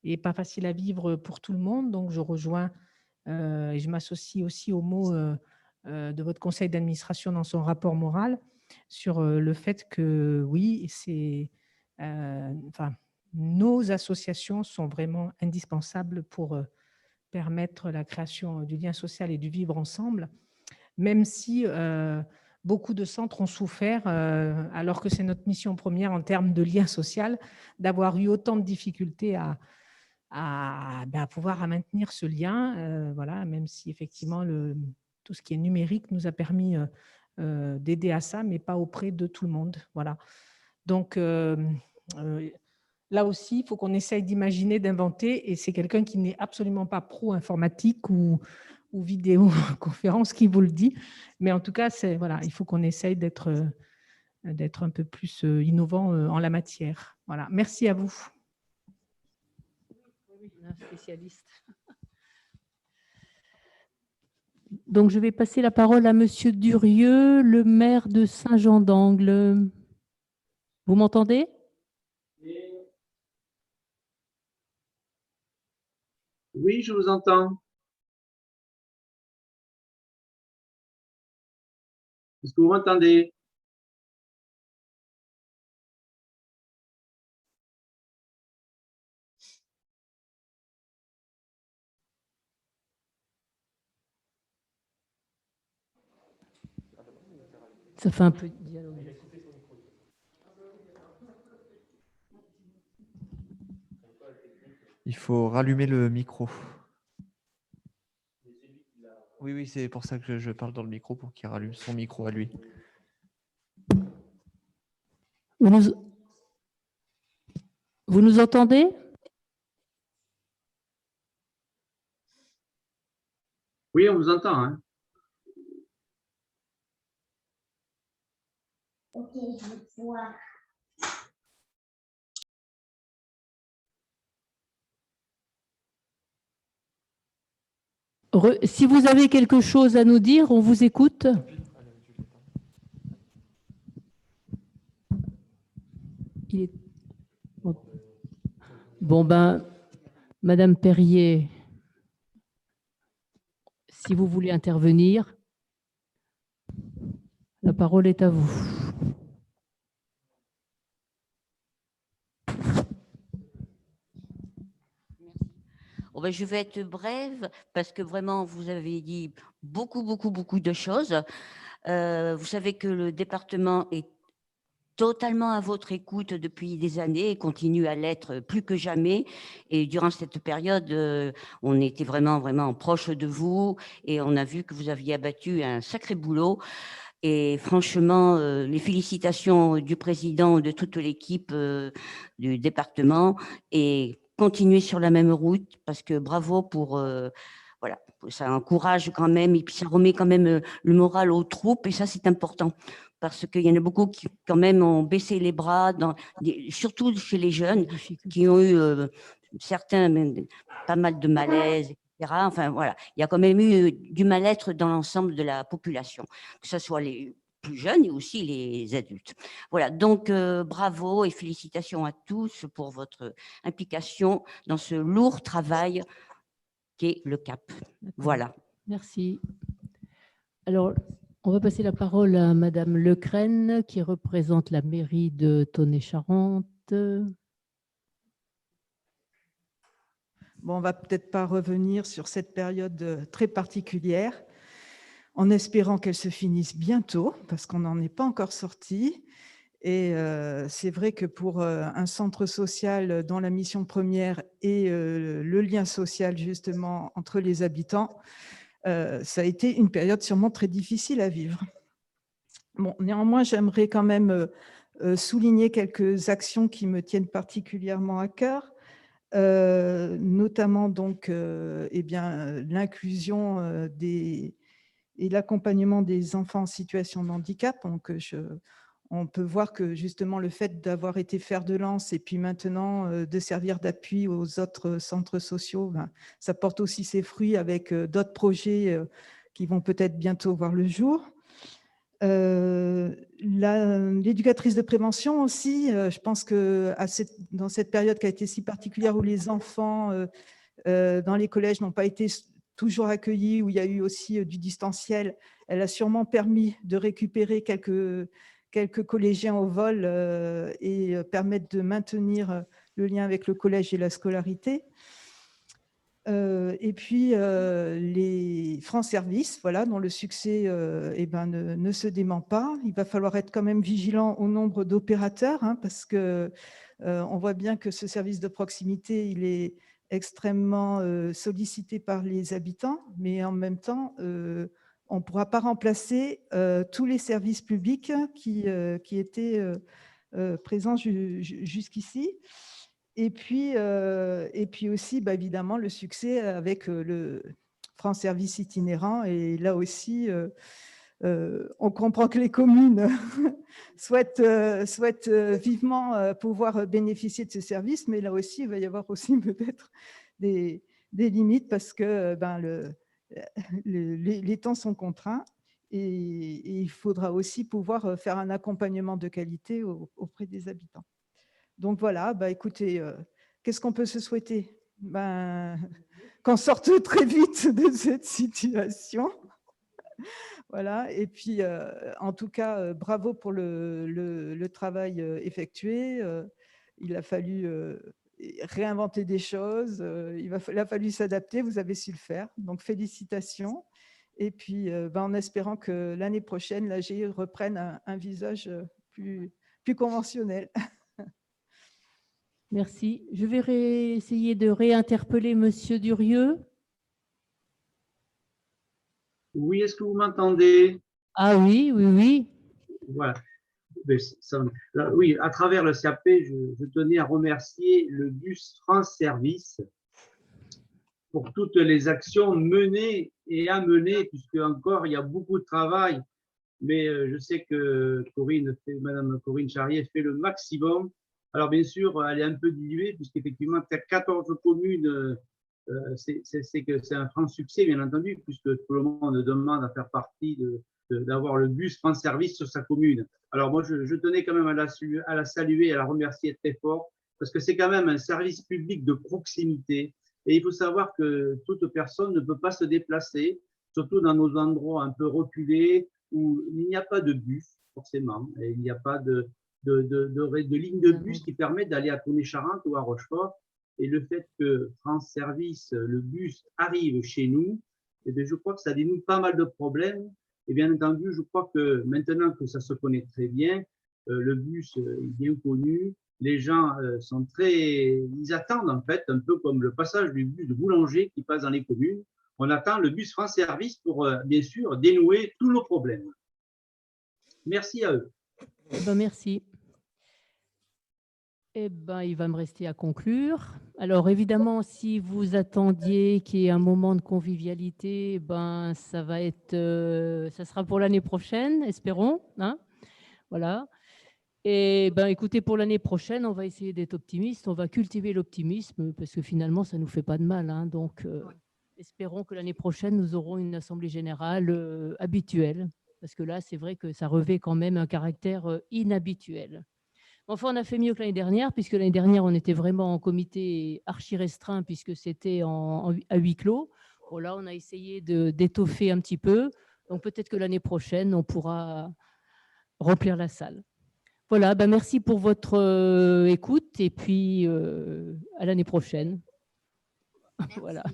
et pas facile à vivre pour tout le monde. Donc, je rejoins et je m'associe aussi aux mots de votre conseil d'administration dans son rapport moral sur le fait que, oui, nos associations sont vraiment indispensables pour permettre la création du lien social et du vivre ensemble, même si beaucoup de centres ont souffert, alors que c'est notre mission première en termes de lien social, d'avoir eu autant de difficultés à pouvoir maintenir ce lien, voilà, même si effectivement tout ce qui est numérique nous a permis d'aider à ça, mais pas auprès de tout le monde. Voilà. Donc, là aussi, il faut qu'on essaye d'imaginer, d'inventer, et c'est quelqu'un qui n'est absolument pas pro-informatique ou vidéoconférence qui vous le dit, mais en tout cas, voilà, il faut qu'on essaye d'être un peu plus innovant en la matière. Voilà. Merci à vous. Un spécialiste. Donc, je vais passer la parole à Monsieur Durieux, le maire de Saint-Jean-d'Angle. Vous m'entendez? Oui, je vous entends. Est-ce que vous m'entendez? Ça fait un peu de dialogue. Il faut rallumer le micro. Oui, oui, c'est pour ça que je parle dans le micro, pour qu'il rallume son micro à lui. Vous nous entendez? Oui, on vous entend. Hein. Ok, je vais pouvoir. Si vous avez quelque chose à nous dire, on vous écoute. Il est... Bon, ben, Madame Perrier, si vous voulez intervenir, la parole est à vous. Oh ben, je vais être brève parce que vraiment, vous avez dit beaucoup de choses. Vous savez que le département est totalement à votre écoute depuis des années et continue à l'être plus que jamais. Et durant cette période, on était vraiment proche de vous et on a vu que vous aviez abattu un sacré boulot. Et franchement, les félicitations du président, de toute l'équipe du département, et continuer sur la même route parce que bravo pour... voilà, ça encourage quand même et puis ça remet quand même le moral aux troupes et ça c'est important parce qu'il y en a beaucoup qui quand même ont baissé les bras, surtout chez les jeunes qui ont eu certains, pas mal de malaise, etc. Enfin voilà, il y a quand même eu du mal-être dans l'ensemble de la population, que ce soit les plus jeunes et aussi les adultes. Voilà, donc bravo et félicitations à tous pour votre implication dans ce lourd travail qui est le CAP. Voilà. Merci. Alors, on va passer la parole à Madame Lecrène, qui représente la mairie de Tonnet-Charente. Bon, on ne va peut-être pas revenir sur cette période très particulière, en espérant qu'elle se finisse bientôt, parce qu'on n'en est pas encore sorti. Et c'est vrai que pour un centre social dont la mission première est le lien social justement entre les habitants, ça a été une période sûrement très difficile à vivre. Bon, néanmoins, j'aimerais quand même souligner quelques actions qui me tiennent particulièrement à cœur, notamment donc l'inclusion et l'accompagnement des enfants en situation de handicap. Donc, on peut voir que justement le fait d'avoir été fer de lance et puis maintenant de servir d'appui aux autres centres sociaux, ça porte aussi ses fruits avec d'autres projets qui vont peut-être bientôt voir le jour. L'éducatrice de prévention aussi, je pense que dans cette période qui a été si particulière où les enfants dans les collèges n'ont pas été toujours accueillis, où il y a eu aussi du distanciel, elle a sûrement permis de récupérer quelques collégiens au vol et permettre de maintenir le lien avec le collège et la scolarité. Et puis, les France Service, voilà, dont le succès ne se dément pas. Il va falloir être quand même vigilant au nombre d'opérateurs, hein, parce qu'on voit bien que ce service de proximité, il est extrêmement sollicité par les habitants, mais en même temps, on ne pourra pas remplacer tous les services publics qui étaient présents jusqu'ici. Et puis aussi, évidemment, le succès avec le France Service itinérant. Et là aussi, on comprend que les communes souhaitent vivement pouvoir bénéficier de ces services, mais là aussi, il va y avoir aussi peut-être des limites parce que les temps sont contraints et il faudra aussi pouvoir faire un accompagnement de qualité auprès des habitants. Donc voilà, écoutez, qu'est-ce qu'on peut se souhaiter? Qu'on sorte très vite de cette situation. Voilà, et puis en tout cas, bravo pour le travail effectué. Il a fallu réinventer des choses, il a fallu s'adapter, vous avez su le faire, donc félicitations. Et puis, en espérant que l'année prochaine, l'AGI reprenne un visage plus conventionnel. Merci. Je vais essayer de réinterpeller Monsieur Durieux. Oui, est-ce que vous m'entendez? Ah oui, oui, oui. Voilà. Oui, à travers le CAP, je tenais à remercier le bus France Service pour toutes les actions menées et à mener, puisque encore il y a beaucoup de travail. Mais je sais que Madame Corinne Charrier fait le maximum. Alors bien sûr, elle est un peu diluée, puisqu'effectivement, 14 communes, c'est un franc succès, bien entendu, puisque tout le monde demande à faire partie d'avoir le bus France Service sur sa commune. Alors moi, je tenais quand même à la saluer, à la remercier très fort, parce que c'est quand même un service public de proximité. Et il faut savoir que toute personne ne peut pas se déplacer, surtout dans nos endroits un peu reculés, où il n'y a pas de bus, forcément, et il n'y a pas de ligne de bus qui permet d'aller à Tonnet-Charente ou à Rochefort. Et le fait que France Service, le bus, arrive chez nous, eh bien, je crois que ça dénoue pas mal de problèmes. Et bien entendu, je crois que maintenant que ça se connaît très bien, le bus est bien connu, les gens ils attendent en fait, un peu comme le passage du bus de boulanger qui passe dans les communes. On attend le bus France Service pour, bien sûr, dénouer tous nos problèmes. Merci à eux. Merci. Eh ben, il va me rester à conclure. Alors, évidemment, si vous attendiez qu'il y ait un moment de convivialité, ça sera pour l'année prochaine, espérons. Hein, voilà. Et écoutez, pour l'année prochaine, on va essayer d'être optimiste. On va cultiver l'optimisme parce que finalement, ça ne nous fait pas de mal. Hein, donc, espérons que l'année prochaine, nous aurons une assemblée générale habituelle. Parce que là, c'est vrai que ça revêt quand même un caractère inhabituel. Enfin, on a fait mieux que l'année dernière, puisque l'année dernière, on était vraiment en comité archi-restreint, puisque c'était à huis clos. Bon, là, on a essayé d'étoffer un petit peu. Donc, peut-être que l'année prochaine, on pourra remplir la salle. Voilà, merci pour votre écoute, et puis à l'année prochaine. Voilà.